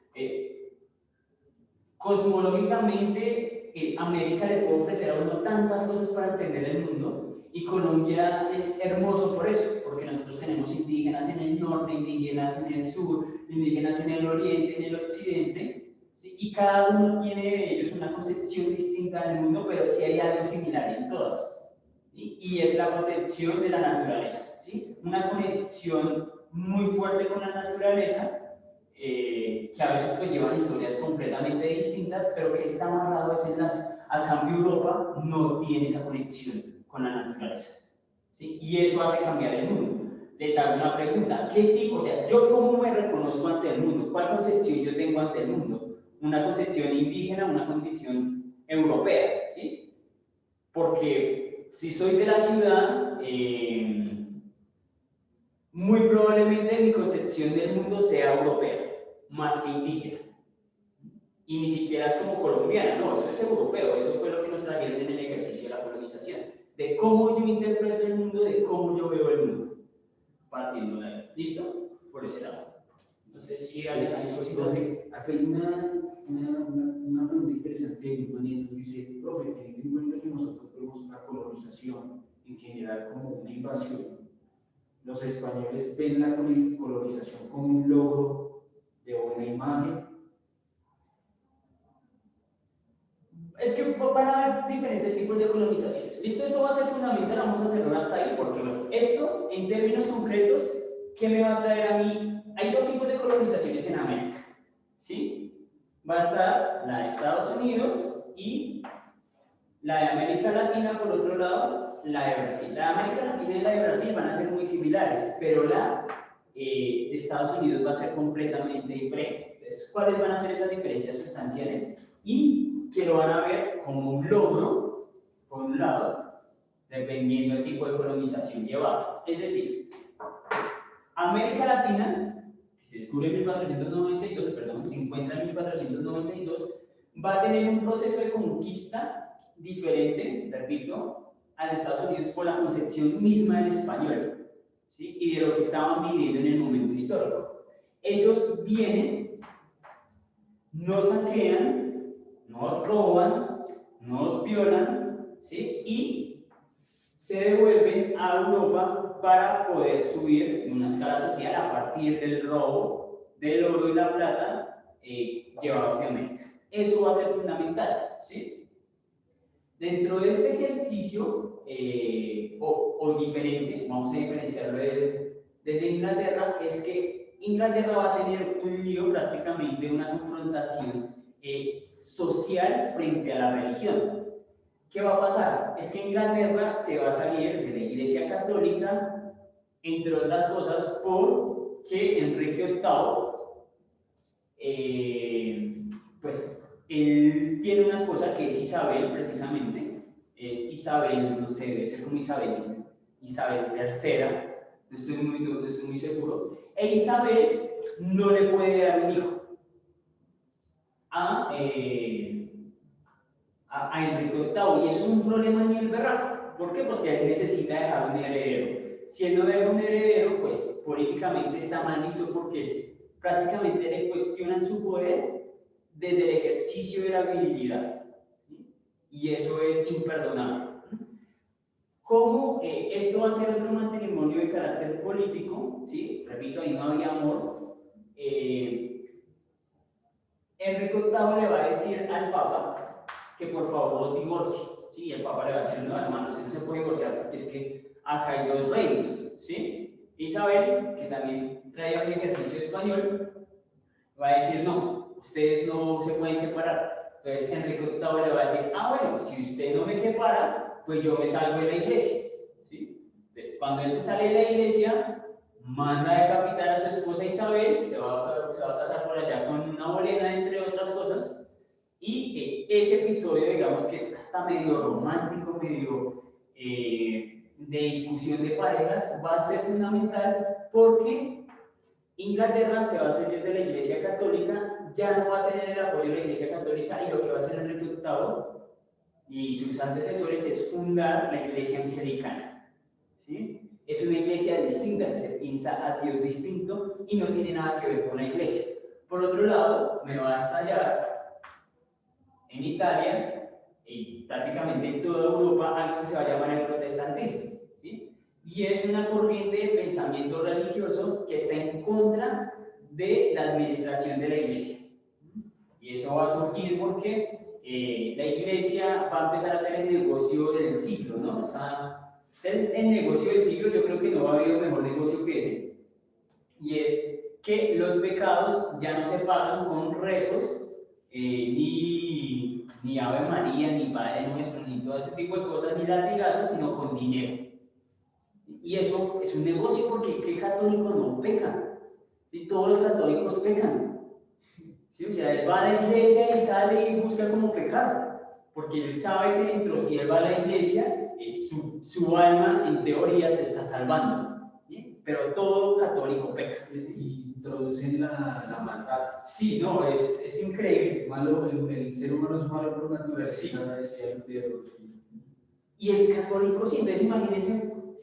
S1: cosmológicamente América le puede ofrecer a uno tantas cosas para entender el mundo y Colombia es hermoso por eso, porque nosotros tenemos indígenas en el norte, indígenas en el sur, indígenas en el oriente, en el occidente, ¿sí? Y cada uno tiene de ellos una concepción distinta del mundo, pero sí hay algo similar en todas, ¿sí? Y es la protección de la naturaleza, ¿sí? Una conexión muy fuerte con la naturaleza, que a veces pues llevan historias completamente distintas, pero que está amarrado es en al cambio Europa no tiene esa conexión con la naturaleza, ¿sí? Y eso hace cambiar el mundo. Les hago una pregunta, ¿qué tipo, o sea, yo cómo me reconozco ante el mundo? ¿Cuál concepción yo tengo ante el mundo? ¿Una concepción indígena, una concepción europea? ¿Sí? Porque si soy de la ciudad, muy probablemente mi concepción del mundo sea europea, más que indígena. Y ni siquiera es como colombiana, no, eso es europeo, eso fue lo que nos trajeron en el ejercicio de la colonización, de cómo yo interpreto el mundo, de cómo yo veo el mundo, partiendo de ahí. ¿Listo? Por ese lado. No sé si hay cositas.
S2: Acá hay una pregunta interesante. Nos dice, profe, teniendo en cuenta que nosotros vemos la colonización en general como una invasión, los españoles ven la colonización como un logro de buena imagen.
S1: Es que van a haber diferentes tipos de colonizaciones. Listo, eso va a ser fundamental, vamos a hacerlo hasta ahí, porque esto, en términos concretos, ¿qué me va a traer a mí? Hay dos tipos de colonizaciones en América, ¿sí? Va a estar la de Estados Unidos y la de América Latina, por otro lado, la de Brasil. La de América Latina y la de Brasil van a ser muy similares, pero la de Estados Unidos va a ser completamente diferente. Entonces, ¿cuáles van a ser esas diferencias sustanciales? Y que lo van a ver como un logro, por un lado, dependiendo del tipo de colonización llevado. Es decir, América Latina, que se descubre en 1492, perdón, se encuentra en 1492, va a tener un proceso de conquista diferente, repito, a los Estados Unidos por la concepción misma del español, ¿sí? Y de lo que estaban viviendo en el momento histórico. Ellos vienen, nos saquean, nos roban, nos violan, ¿sí? Y se devuelven a Europa para poder subir en una escala social a partir del robo del oro y la plata llevados de América. Eso va a ser fundamental, ¿sí? Dentro de este ejercicio, o diferente, vamos a diferenciarlo desde Inglaterra, es que Inglaterra va a tener un lío prácticamente, una confrontación social frente a la religión. ¿Qué va a pasar? Es que Inglaterra se va a salir de la Iglesia Católica, entre otras cosas, porque Enrique VIII, pues, él tiene una esposa que es Isabel, precisamente, es Isabel, no sé, debe ser como Isabel III, no estoy muy seguro, e Isabel no le puede dar un hijo a Enrique VIII, y eso es un problema ni el berraco. ¿Por qué? Porque él necesita dejar un heredero. Si él no deja un heredero, pues políticamente está mal visto porque prácticamente le cuestionan su poder desde el ejercicio de la virilidad. Y eso es imperdonable. ¿Cómo esto va a ser otro matrimonio de carácter político? ¿Sí? Repito, ahí no había amor. Enrique VIII le va a decir al Papa que por favor divorcie, ¿sí? Y el Papa le va a decir, no, hermano, usted no se puede divorciar porque es que acá hay dos reinos, ¿sí? Isabel, que también trae el ejercicio español, va a decir, no, ustedes no se pueden separar. Entonces Enrique VIII le va a decir, ah, bueno, si usted no me separa, pues yo me salgo de la iglesia, ¿sí? Entonces, cuando él se sale de la iglesia, manda a decapitar a su esposa Isabel, se va a casar por allá con una bolena, entre otras cosas, y ese episodio, digamos que es hasta medio romántico, medio de discusión de parejas, va a ser fundamental porque Inglaterra se va a salir de la Iglesia Católica, ya no va a tener el apoyo de la Iglesia Católica, y lo que va a hacer Enrique VIII y sus antecesores es fundar la Iglesia Anglicana, ¿sí? Es una iglesia distinta, que se piensa a Dios distinto y no tiene nada que ver con la iglesia. Por otro lado, me va a estallar en Italia y prácticamente en toda Europa algo que se va a llamar el protestantismo, ¿sí? Y es una corriente de pensamiento religioso que está en contra de la administración de la iglesia. Y eso va a surgir porque la iglesia va a empezar a hacer el negocio del siglo, ¿no? O sea, el negocio del siglo, yo creo que no va a haber mejor negocio que ese. Y es que los pecados ya no se pagan con rezos, ni Ave María, ni Padre Nuestro, ni todo ese tipo de cosas, ni latigazos, sino con dinero. Y eso es un negocio porque ¿qué católico no peca? ¿Sí? Todos los católicos pecan. ¿Sí? O sea, él va a la iglesia y sale y busca como pecar, porque él sabe que dentro, si él va a la iglesia, su alma en teoría se está salvando, ¿sí? Pero todo católico peca.
S2: Y introducen la maldad.
S1: Sí, no, es increíble.
S2: Malo, el ser humano es malo por naturaleza,
S1: Sí.
S2: decía el Diego.
S1: Y el católico, sí, entonces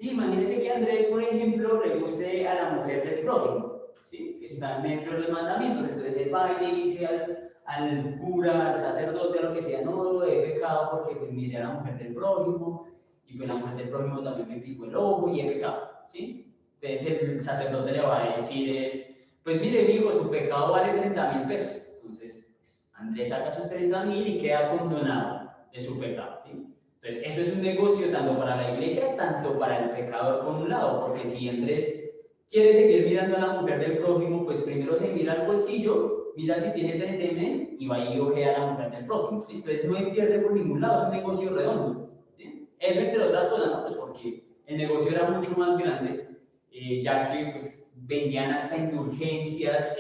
S1: imagínense que a Andrés, por ejemplo, le guste a la mujer del prójimo, ¿sí? Que están dentro de los mandamientos, entonces él va y le dice al cura, al sacerdote, a lo que sea, no, he pecado porque pues miré a la mujer del prójimo, y pues la mujer del prójimo también me picó el ojo y he pecado, ¿sí? Entonces el sacerdote le va a decir pues mire, hijo, su pecado vale 30.000 pesos. Entonces, pues, Andrés saca sus 30.000 y queda condonado de su pecado. ¿Sí? Entonces, eso es un negocio tanto para la iglesia, tanto para el pecador por un lado, porque si Andrés quiere seguir mirando a la mujer del prójimo, pues primero se mira al bolsillo, mira si tiene 30.000 y va y ojea a la mujer del prójimo. ¿Sí? Entonces, no pierde por ningún lado, es un negocio redondo. ¿Sí? Eso entre otras cosas, ¿no? Pues porque el negocio era mucho más grande, ya que pues, vendían hasta indulgencias,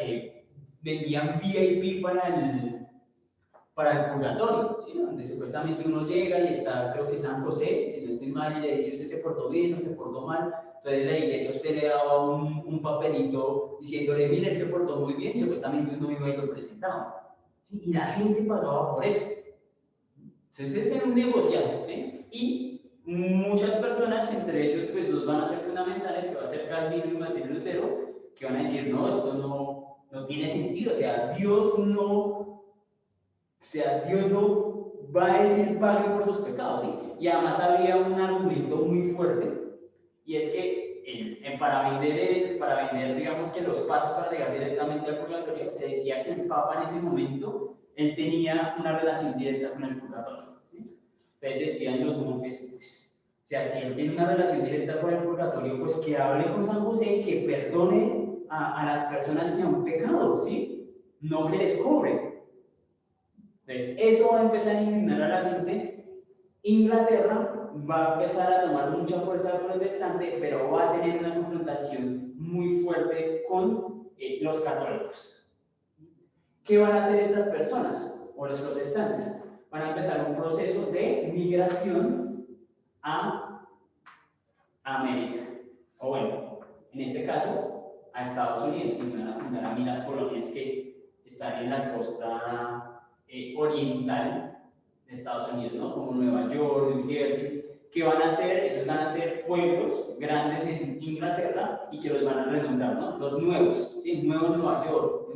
S1: vendían VIP para el purgatorio, ¿sí? Donde supuestamente uno llega y está, creo que San José, si no estoy mal, y le dice usted se portó bien o se portó mal. Entonces la iglesia a usted le daba un papelito diciéndole, mire, él se portó muy bien, supuestamente uno iba y lo presentaba. ¿Sí? Y la gente pagaba por eso. Entonces ese era un negociazo, ¿sí? Y muchas personas, entre ellos, pues dos van a ser fundamentales, que va a ser Calvino y Martín Lutero, que van a decir, no, esto no tiene sentido, o sea, Dios no va a decir paguen por sus pecados, ¿sí? Y además había un argumento muy fuerte, y es que para vender, digamos que los pasos para llegar directamente al purgatorio, se decía que el Papa en ese momento, él tenía una relación directa con el purgatorio, ¿sí? Entonces decían los monjes, pues, o sea, si él tiene una relación directa con el purgatorio, pues que hable con San José y que perdone a las personas que han pecado, ¿sí? No que les cobre. Entonces, eso va a empezar a indignar a la gente. Inglaterra va a empezar a tomar mucha fuerza protestante, pero va a tener una confrontación muy fuerte con los católicos. ¿Qué van a hacer estas personas o los protestantes? Van a empezar un proceso de migración a América, o bueno, en este caso, a Estados Unidos, que van a fundar a mí las colonias que están en la costa oriental de Estados Unidos, ¿no? Como Nueva York, New Jersey. ¿Qué van a hacer? Ellos van a ser pueblos grandes en Inglaterra y que los van a renombrar, ¿no? Los nuevos, ¿sí? El nuevo Nueva York,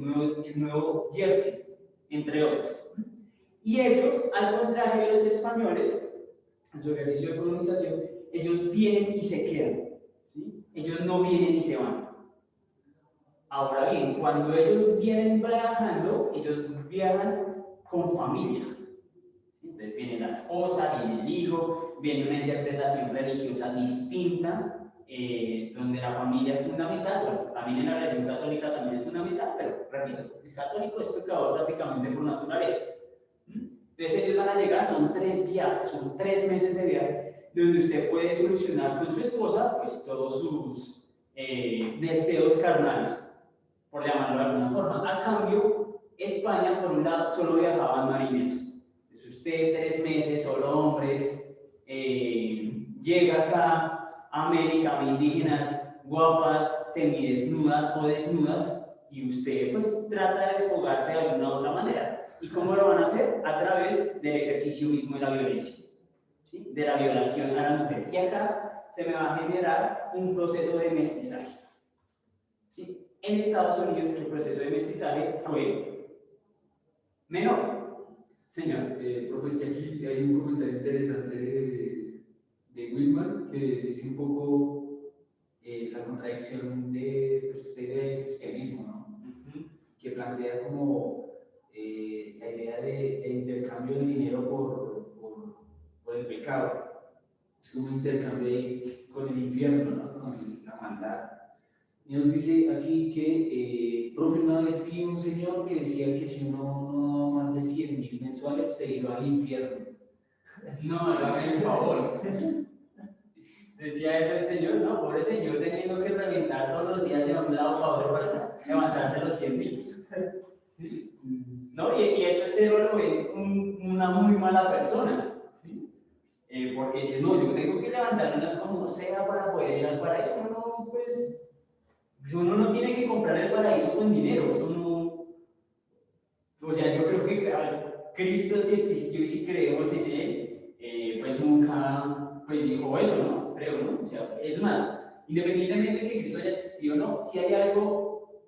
S1: el nuevo Jersey, entre otros. Y ellos, al contrario de los españoles, en su ejercicio de colonización, ellos vienen y se quedan, ¿sí? Ellos no vienen y se van. Ahora bien, cuando ellos vienen viajando, ellos viajan con familia. Entonces viene la esposa, viene el hijo, viene una interpretación religiosa distinta, donde la familia es fundamental. Bueno, también en la religión católica también es fundamental, pero repito, el católico es pecador prácticamente por naturaleza. Entonces ellos van a llegar, son 3 viajes, son 3 meses de viaje, donde usted puede solucionar con su esposa pues todos sus deseos carnales, por llamarlo de alguna forma. A cambio, España, por un lado, solo viajaban marineros. Entonces usted 3 meses, solo hombres, llega acá a América, a indígenas guapas, semidesnudas o desnudas, y usted pues trata de desfogarse de alguna u otra manera. ¿Y cómo lo van a hacer? A través del ejercicio mismo de la violencia, ¿sí? De la violación a las mujeres. Y acá se me va a generar un proceso de mestizaje, ¿sí? En Estados Unidos el proceso de mestizaje fue menor. Señor.
S4: Profe, es que aquí hay un comentario interesante de Whitman que dice un poco la contradicción de pues, esta idea del cristianismo, ¿no? Que plantea como la idea de intercambio de dinero por el pecado. Es como un intercambio ahí con el infierno, ¿no? Con la maldad. Y nos dice aquí que, profe, una vez vi un señor que decía que si uno no daba más de 100.000 mensuales se iba al infierno.
S1: No, hágame el favor. Decía eso el señor, no, pobre señor teniendo que reventar todos los días de un lado para otro para levantarse los 100.000. ¿Sí? ¿No? Y eso es ser una muy mala persona. ¿Sí? Porque dice, no, yo tengo que levantarme como sea para poder ir al paraíso. No, pues uno no tiene que comprar el paraíso con dinero. Eso no, o sea, yo creo que Cristo, si existió y si creemos en él, pues nunca pues, dijo eso, ¿no? Creo, ¿no? O sea, es más, independientemente de que Cristo haya existido o no, si hay algo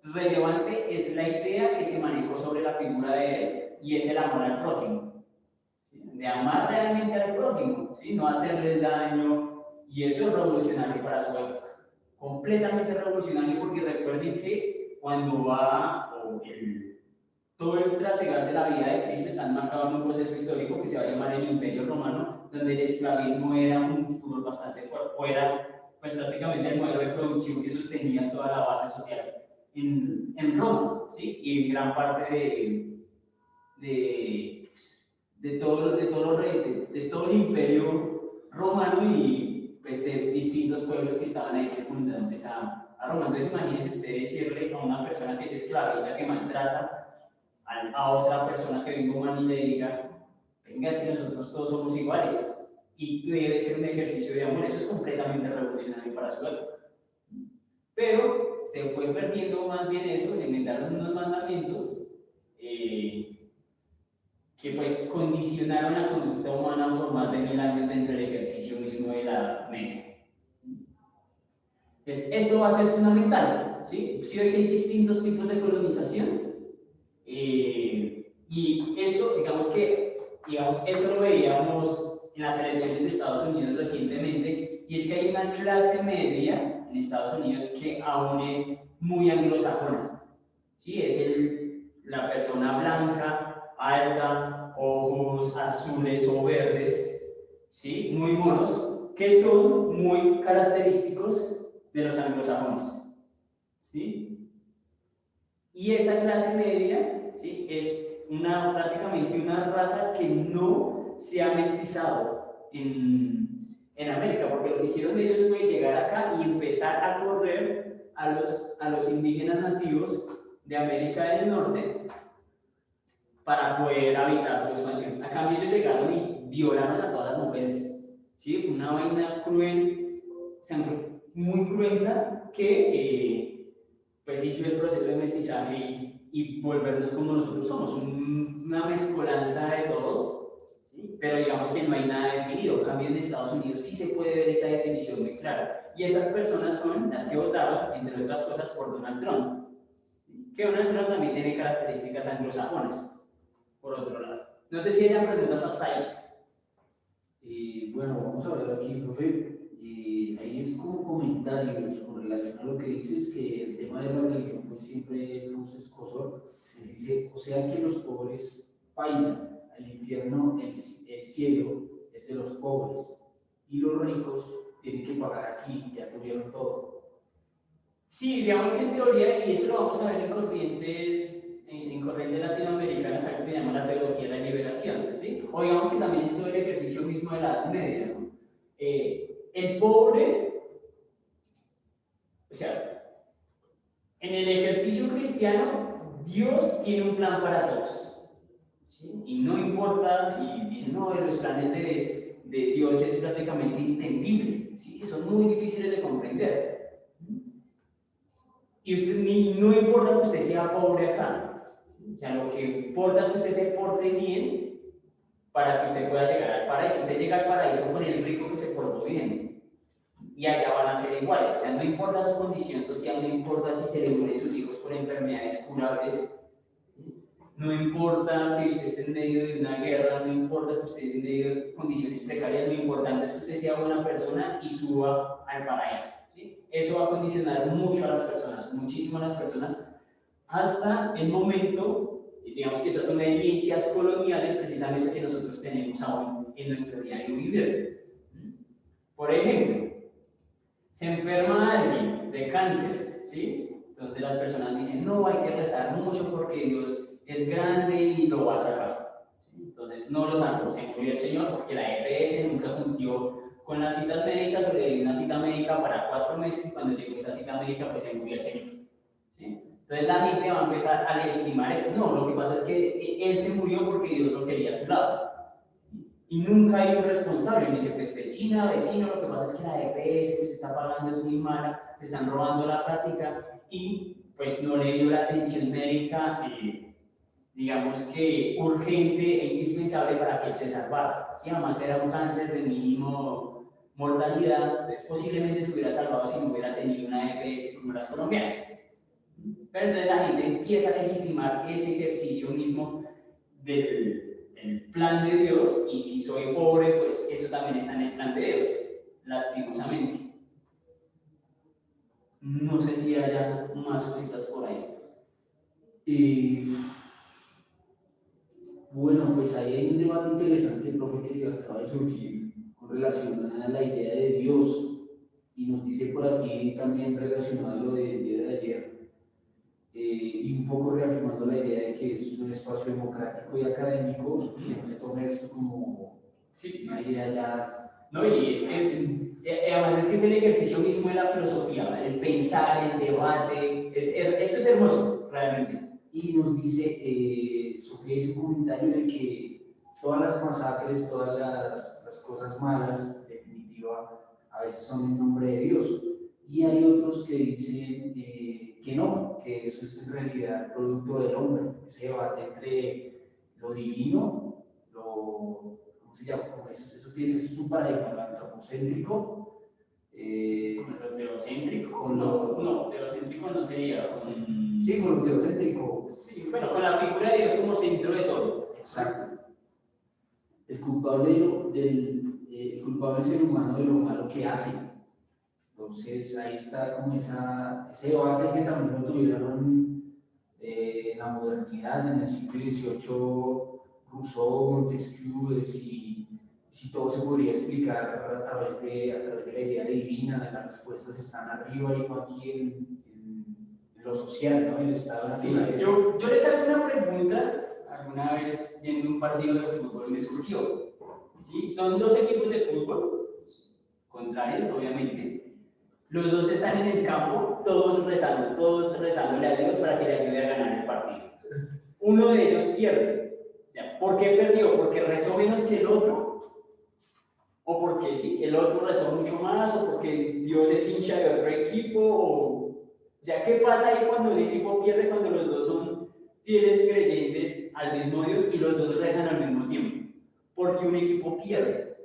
S1: relevante es la idea que se manejó sobre la figura de él y es el amor al prójimo, ¿sí? De amar realmente al prójimo, ¿sí? No hacerle daño, y eso es revolucionario para su época. completamente revolucionario, porque recuerden que cuando todo el trasegar de la vida de Cristo está marcado en un proceso histórico que se va a llamar el Imperio Romano, donde el esclavismo era un fútbol bastante fuerte, o era pues prácticamente el modelo de producción que sostenía toda la base social en Roma, ¿sí? Y en gran parte de todo el imperio romano y pues, de distintos pueblos que estaban ahí circundantes a Roma. Entonces imagínense usted decirle a una persona que es esclavista, que maltrata a otra persona que venga humana y le diga, venga, si nosotros todos somos iguales, y debe ser un ejercicio de amor. Eso es completamente revolucionario para su época. Pero se fue perdiendo más bien eso, se inventaron unos mandamientos que pues condicionaron la conducta humana por más de 1000 años dentro del ejercicio mismo de la Edad Media. Entonces, esto va a ser fundamental, ¿sí? Sí, hoy hay distintos tipos de colonización, y eso, digamos, eso lo veíamos en las elecciones de Estados Unidos recientemente, y es que hay una clase media en Estados Unidos que aún es muy anglosajona, ¿sí? Es la persona blanca, alta, ojos azules o verdes, ¿sí? Muy monos, que son muy característicos de los anglosajones, ¿sí? Y esa clase media, ¿sí? Es prácticamente una raza que no se ha mestizado en América, porque lo que hicieron ellos fue llegar acá y empezar a correr a los indígenas nativos de América del Norte para poder habitar su expansión. A cambio ellos llegaron y violaron a todas las mujeres, ¿sí? Fue una vaina cruel, muy cruenta, que pues hizo el proceso de mestizaje y volvernos como nosotros somos, una mezcolanza de todo, ¿sí? Pero digamos que no hay nada definido. En cambio en Estados Unidos sí se puede ver esa definición muy clara, y esas personas son las que votaron, entre otras cosas, por Donald Trump, que Donald Trump también tiene características anglosajonas, por otro lado. No sé si hayan preguntas hasta ahí.
S2: Bueno, vamos a ver aquí, profe. Ahí es como comentarios con relación a lo que dices, que el tema de la religión pues siempre causa escozor. Dice, o sea que los pobres bailan al infierno, el cielo es de los pobres, y los ricos tienen que pagar aquí, ya tuvieron todo.
S1: Sí, digamos que en teoría, y eso lo vamos a ver en corrientes latinoamericanas, algo que se llama la teología de la liberación, ¿sí? O digamos que también es todo el ejercicio mismo de la Edad Media, ¿no? El pobre, o sea, en el ejercicio cristiano, Dios tiene un plan para todos, ¿sí? Y no importa, y dicen, no, los planes de Dios es prácticamente inentendible, ¿sí? Son muy difíciles de comprender. Y no importa que usted sea pobre acá, o sea, lo que importa es que usted se porte bien para que usted pueda llegar al paraíso. Usted llega al paraíso con el rico que se portó bien, y allá van a ser iguales. O sea, no importa su condición social, no importa si se le mueren sus hijos por enfermedades curables, no importa que usted esté en medio de una guerra, no importa que usted esté en medio de condiciones precarias, lo importante es que usted sea buena persona y suba al paraíso. ¿Sí? Eso va a condicionar mucho a las personas, muchísimo a las personas, hasta el momento, digamos que esas son herencias coloniales precisamente que nosotros tenemos aún en nuestro diario vivir. Por ejemplo, se enferma alguien de cáncer, ¿sí? Entonces las personas dicen, no, hay que rezar mucho porque Dios es grande y lo va a salvar. ¿Sí? Entonces no lo salvó, se murió el Señor porque la EPS nunca cumplió con las citas médicas, o le dio una cita médica para 4 meses y cuando llegó esa cita médica pues se murió el Señor. ¿Sí? Entonces la gente va a empezar a legitimar eso. No, lo que pasa es que él se murió porque Dios lo quería a su lado. Y nunca hay un responsable. Y dice, pues vecino, lo que pasa es que la EPS que se está pagando es muy mala, se están robando la práctica y pues no le dio la atención médica, digamos que urgente e indispensable para que él se salvara. Si además era un cáncer de mínimo mortalidad, entonces posiblemente se hubiera salvado si no hubiera tenido una EPS como las colombianas. Pero entonces la gente empieza a legitimar ese ejercicio mismo del plan de Dios, y si soy pobre, pues eso también está en el plan de Dios, lastimosamente. No sé si haya más cositas por ahí.
S2: Y bueno, pues ahí hay un debate interesante, profe, que acaba de surgir con relación a la idea de Dios. Y nos dice por aquí también relacionado a lo del día de ayer, y un poco reafirmando la idea de que es un espacio democrático y académico, que no se tome esto como una idea ya.
S1: No, y es que, además es que es el ejercicio mismo de la filosofía, el pensar, el debate, esto es hermoso, realmente.
S2: Y nos dice, Sofía hizo un comentario de que todas las masacres, todas las cosas malas, en definitiva, a veces son en nombre de Dios. Y hay otros que dicen que no, que eso es en realidad producto del hombre, ese debate entre lo divino, ¿cómo se llama? Eso es un paradigma lo antropocéntrico.
S1: ¿Con los teocéntricos?
S2: Con
S1: no, teocéntrico no sería.
S2: Sí, con lo teocéntrico.
S1: Sí, bueno, con la figura de Dios como centro de todo.
S2: Exacto. El culpable el culpable ser humano de lo malo que hace. Entonces ahí está como ese debate que también lo tuvieron en la modernidad, en el siglo XVIII, Rousseau, Montesquieu, de si todo se podría explicar a través de la idea divina, de las respuestas están arriba y no aquí en lo social, ¿no? El estado
S1: Sí,
S2: natural.
S1: yo les hago una pregunta, alguna vez viendo un partido de fútbol me surgió. ¿Sí? Son dos equipos de fútbol, contrarios obviamente. Los dos están en el campo, todos rezándole a Dios para que le ayude a ganar el partido. Uno de ellos pierde. ¿Por qué perdió? ¿Porque rezó menos que el otro? ¿O porque sí, el otro rezó mucho más? ¿O porque Dios es hincha de otro equipo? ¿O sea, qué pasa ahí cuando el equipo pierde, cuando los dos son fieles creyentes al mismo Dios y los dos rezan al mismo tiempo? Porque un equipo pierde.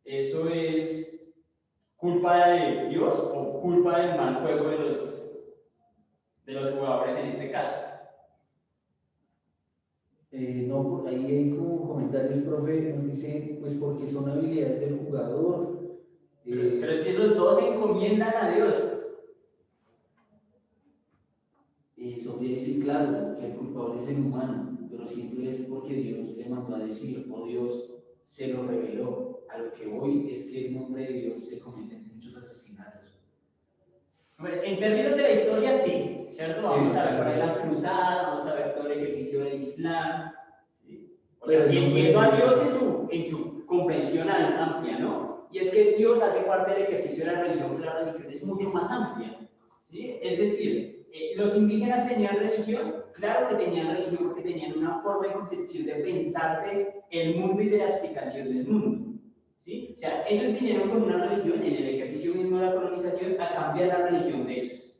S1: ¿Eso es culpa de Dios o culpa del mal juego de los jugadores en este caso?
S2: No, ahí hay como comentarios, profe, nos dice, pues porque son habilidades del jugador.
S1: Pero es que los dos se encomiendan a Dios.
S2: Sofía dice, claro, que el culpable es el humano, pero siempre es porque Dios le mandó a decir, o Dios se lo reveló. A lo que voy es que en nombre de Dios se cometen muchos asesinatos.
S1: Bueno, en términos de la historia, sí, ¿cierto? Vamos a ver por ahí las cruzadas, vamos a ver todo el ejercicio del Islam, ¿sí? O sea, viendo a Dios en su comprensión amplia, ¿no? Y es que Dios hace parte del ejercicio de la religión, que la religión es mucho más amplia, ¿sí? Es decir, los indígenas tenían religión, claro que tenían religión porque tenían una forma de concepción de pensarse el mundo y de la explicación del mundo. ¿Sí? O sea, ellos vinieron con una religión en el ejercicio mismo de la colonización a cambiar la religión de ellos.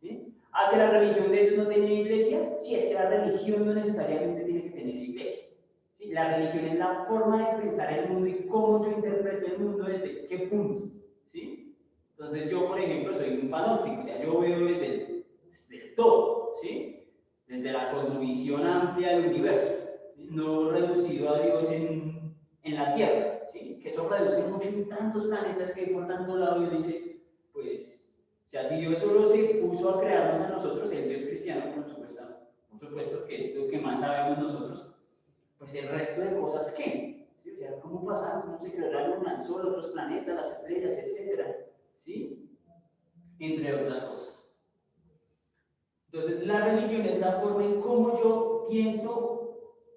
S1: ¿Sí? ¿A que la religión de ellos no tenía iglesia? Sí, es que la religión no necesariamente tiene que tener iglesia. ¿Sí? La religión es la forma de pensar el mundo y cómo yo interpreto el mundo desde qué punto. ¿Sí? Entonces yo, por ejemplo, soy un panóptico, o sea, yo veo desde el todo, ¿sí? Desde la cosmovisión amplia del universo, ¿sí? No reducido a Dios en la Tierra. ¿Sí? Que eso reduce mucho en tantos planetas que hay por tanto lado y dice, pues, o sea, si Dios solo se puso a crearnos a nosotros, el Dios cristiano, por supuesto que es lo que más sabemos nosotros, pues el resto de cosas, ¿qué? ¿Sí? O sea, ¿cómo pasaron? ¿Cómo se creó la luna, el sol, otros planetas, las estrellas, etcétera? ¿Sí? Entre otras cosas. Entonces, la religión es la forma en cómo yo pienso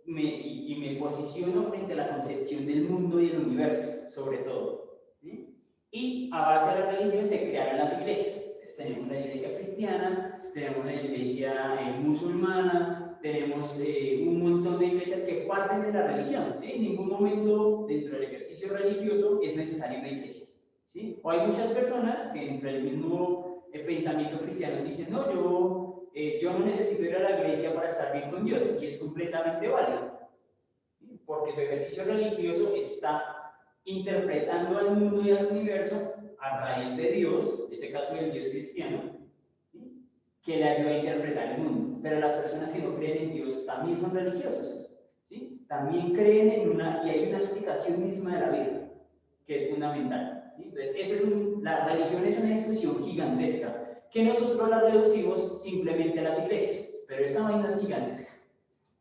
S1: y me posiciono frente a la concepción del mundo y del universo, sobre todo. ¿Sí? Y a base de la religión se crearon las iglesias. Entonces, tenemos la iglesia cristiana, tenemos la iglesia musulmana, tenemos un montón de iglesias que parten de la religión. ¿Sí? En ningún momento dentro del ejercicio religioso es necesaria una iglesia. ¿Sí? O hay muchas personas que dentro del mismo pensamiento cristiano dicen, no, yo no necesito ir a la iglesia para estar bien con Dios, y es completamente válido, porque su ejercicio religioso está interpretando al mundo y al universo a raíz de Dios, en este caso del Dios cristiano, que le ayuda a interpretar el mundo. Pero las personas que no creen en Dios también son religiosos, ¿sí? También creen y hay una explicación misma de la vida, que es fundamental. ¿sí? Entonces, la religión es una institución gigantesca, que nosotros la reducimos simplemente a las iglesias, pero esa vaina es gigantesca.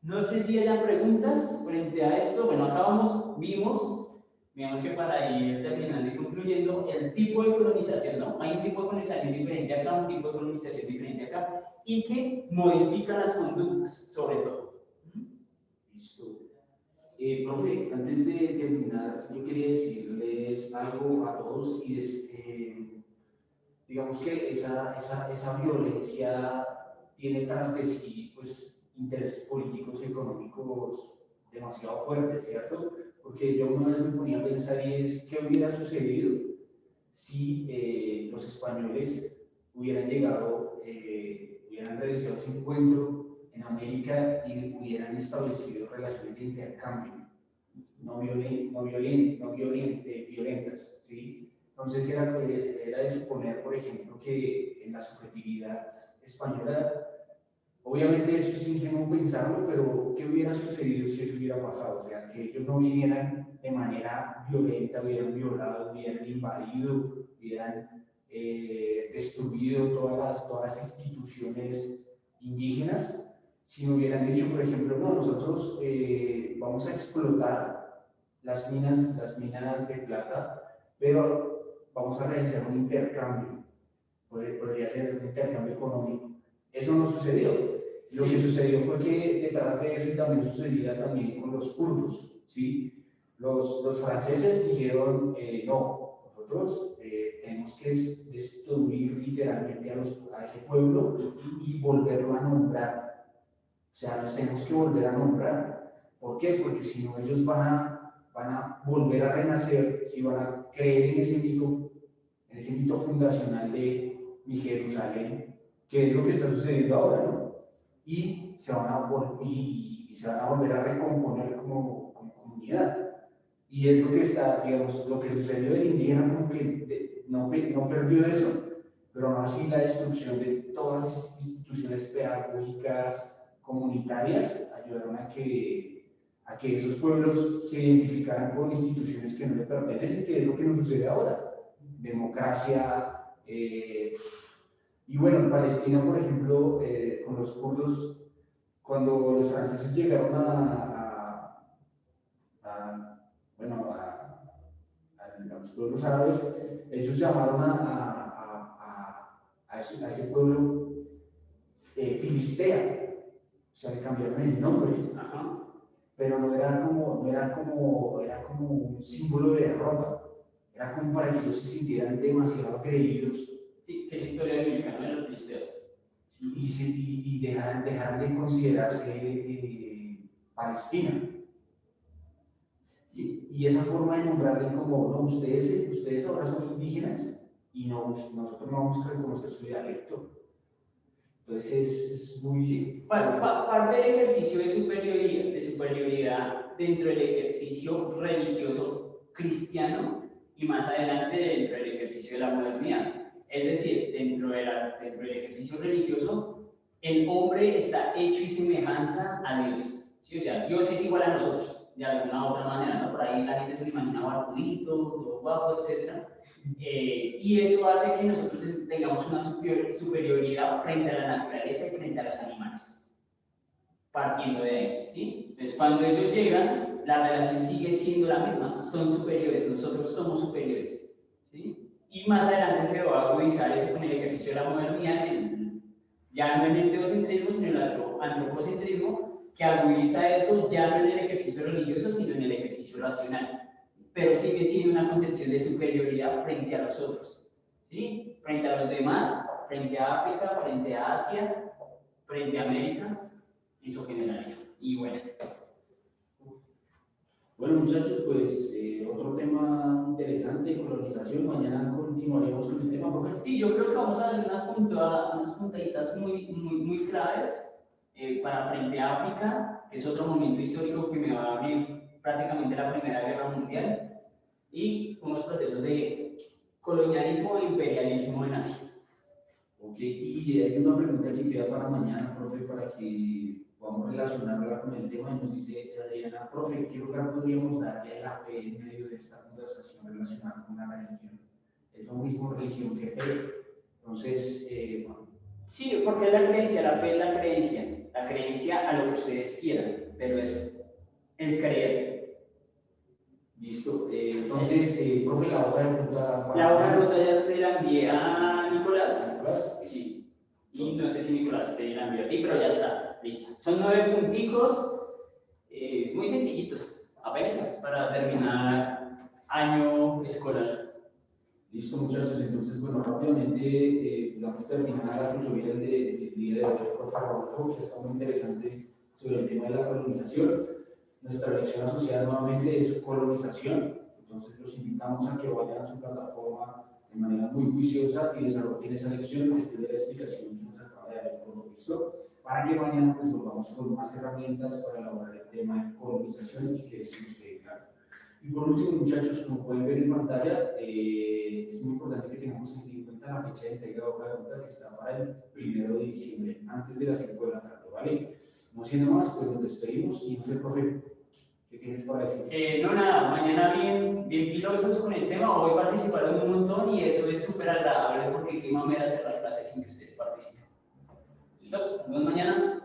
S1: No sé si hayan preguntas frente a esto. Bueno, acá vimos que para ir terminando y concluyendo, el tipo de colonización, ¿no? Hay un tipo de colonización diferente acá, un tipo de colonización diferente acá, y que modifica las conductas, sobre todo.
S2: Listo. Profe, antes de terminar, yo quería decirles algo a todos y digamos que esa violencia tiene tras de sí pues, intereses políticos y económicos demasiado fuertes, ¿cierto? Porque yo una vez me ponía a pensar y es, ¿qué hubiera sucedido si los españoles hubieran llegado, hubieran realizado ese encuentro en América y hubieran establecido relaciones de intercambio violentas, ¿sí? Entonces era de suponer, por ejemplo, que en la subjetividad española, obviamente eso es ingenuo pensarlo, pero ¿qué hubiera sucedido si eso hubiera pasado? O sea, que ellos no vinieran de manera violenta, hubieran violado, hubieran invadido, hubieran destruido todas las instituciones indígenas, si no hubieran dicho, por ejemplo, no, nosotros vamos a explotar las minas de plata, pero vamos a realizar un intercambio, podría ser un intercambio económico. Eso no sucedió. Sí. Lo que sucedió fue que detrás de eso y también sucedía también con los kurdos, ¿sí? Los franceses dijeron, no, nosotros tenemos que destruir literalmente a ese pueblo y volverlo a nombrar. O sea, los tenemos que volver a nombrar. ¿Por qué? Porque si no, ellos van a volver a renacer, si van a creer en ese mito fundacional de mi Jerusalén, que es lo que está sucediendo ahora, ¿no? Y se van a volver a recomponer como comunidad. Y es lo que está, digamos, lo que sucedió del indígena, como que no perdió eso, pero aún así la destrucción de todas las instituciones pedagógicas, comunitarias, ayudaron a que esos pueblos se identificaran con instituciones que no le pertenecen, que es lo que nos sucede ahora. Democracia, y bueno, en Palestina, por ejemplo, con los kurdos, cuando los franceses llegaron a los pueblos árabes, ellos llamaron a ese pueblo Filistea, o sea, le cambiaron el nombre. Ajá. Pero era como un símbolo de derrota, era como para que ellos se sintieran demasiado creídos.
S1: Sí, que es historia bíblica, ¿no? De los filisteos.
S2: Y dejaran de considerarse Palestina. Sí, y esa forma de nombrarle como, no, ustedes ahora son indígenas y no, nosotros no vamos a reconocer su dialecto. Entonces es muy...
S1: Sí. Bueno, parte del ejercicio de superioridad dentro del ejercicio religioso cristiano y más adelante dentro del ejercicio de la modernidad. Es decir, dentro del ejercicio religioso, el hombre está hecho y semejanza a Dios. ¿Sí? O sea, Dios es igual a nosotros, de alguna u otra manera, ¿no? Por ahí la gente se lo imagina barbudito, todo guapo, etc. Y eso hace que nosotros tengamos una superioridad frente a la naturaleza y frente a los animales, partiendo de ahí, ¿sí? Entonces, cuando ellos llegan, la relación sigue siendo la misma, son superiores, nosotros somos superiores, ¿sí? Y más adelante se va a agudizar eso con el ejercicio de la modernidad, ya no en el teocentrismo, sino en el antropocentrismo, que agudiza eso ya no en el ejercicio religioso, sino en el ejercicio racional. Pero sigue siendo una concepción de superioridad frente a los otros, ¿sí? Frente a los demás, frente a África, frente a Asia, frente a América, en su generalidad. Y bueno.
S2: Bueno, muchachos, pues otro tema interesante, colonización. Mañana continuaremos con el tema, profe.
S1: Sí, yo creo que vamos a hacer unas puntaditas muy claves para frente a África, que es otro momento histórico que me va a abrir prácticamente la Primera Guerra Mundial, y unos procesos de colonialismo e imperialismo en Asia.
S2: Ok, y hay una pregunta que queda para mañana, profe, para que podamos relacionarla con el tema. Y nos dice Adriana, profe, ¿qué lugar podríamos darle a la fe en medio de esta conversación relacionada con la religión? es lo mismo religión que fe. Entonces, bueno,
S1: Sí, porque es la creencia, la fe es la creencia a lo que ustedes quieran, pero es el creer.
S2: listo. Entonces, profe, la hoja de ruta.
S1: La hoja de ruta ya se la envié a Nicolás.
S2: Nicolás.
S1: Sí. Y no sé si Nicolás te la envió a ti, pero ya está, lista. Son 9 punticos, muy sencillitos, apenas para terminar año escolar.
S2: Listo, muchachos. Entonces, bueno, rápidamente vamos a terminar la tutoría del día de hoy, por favor, que está muy interesante sobre el tema de la colonización. Nuestra lección asociada nuevamente es colonización. Entonces, los invitamos a que vayan a su plataforma de manera muy juiciosa y desarrollen esa lección después de la explicación que nos acaba de dar el profe, ¿listo? Para que mañana pues volvamos con más herramientas para elaborar el tema de colonización y que eso nos quede claro. Y por último, muchachos, como pueden ver en pantalla, es muy importante que tengamos en cuenta la fecha de entrega de hoja de ruta que está para el 1 de diciembre, antes de las 5 de la tarde, ¿vale? No siendo más, pues nos despedimos y no sé, profe, ¿qué tienes para decir?
S1: No, nada, mañana bien pilosos con el tema, hoy participaron un montón y eso es súper agradable porque qué mamera hacer la clase sin que ustedes participen. ¿Listo? Nos vemos mañana.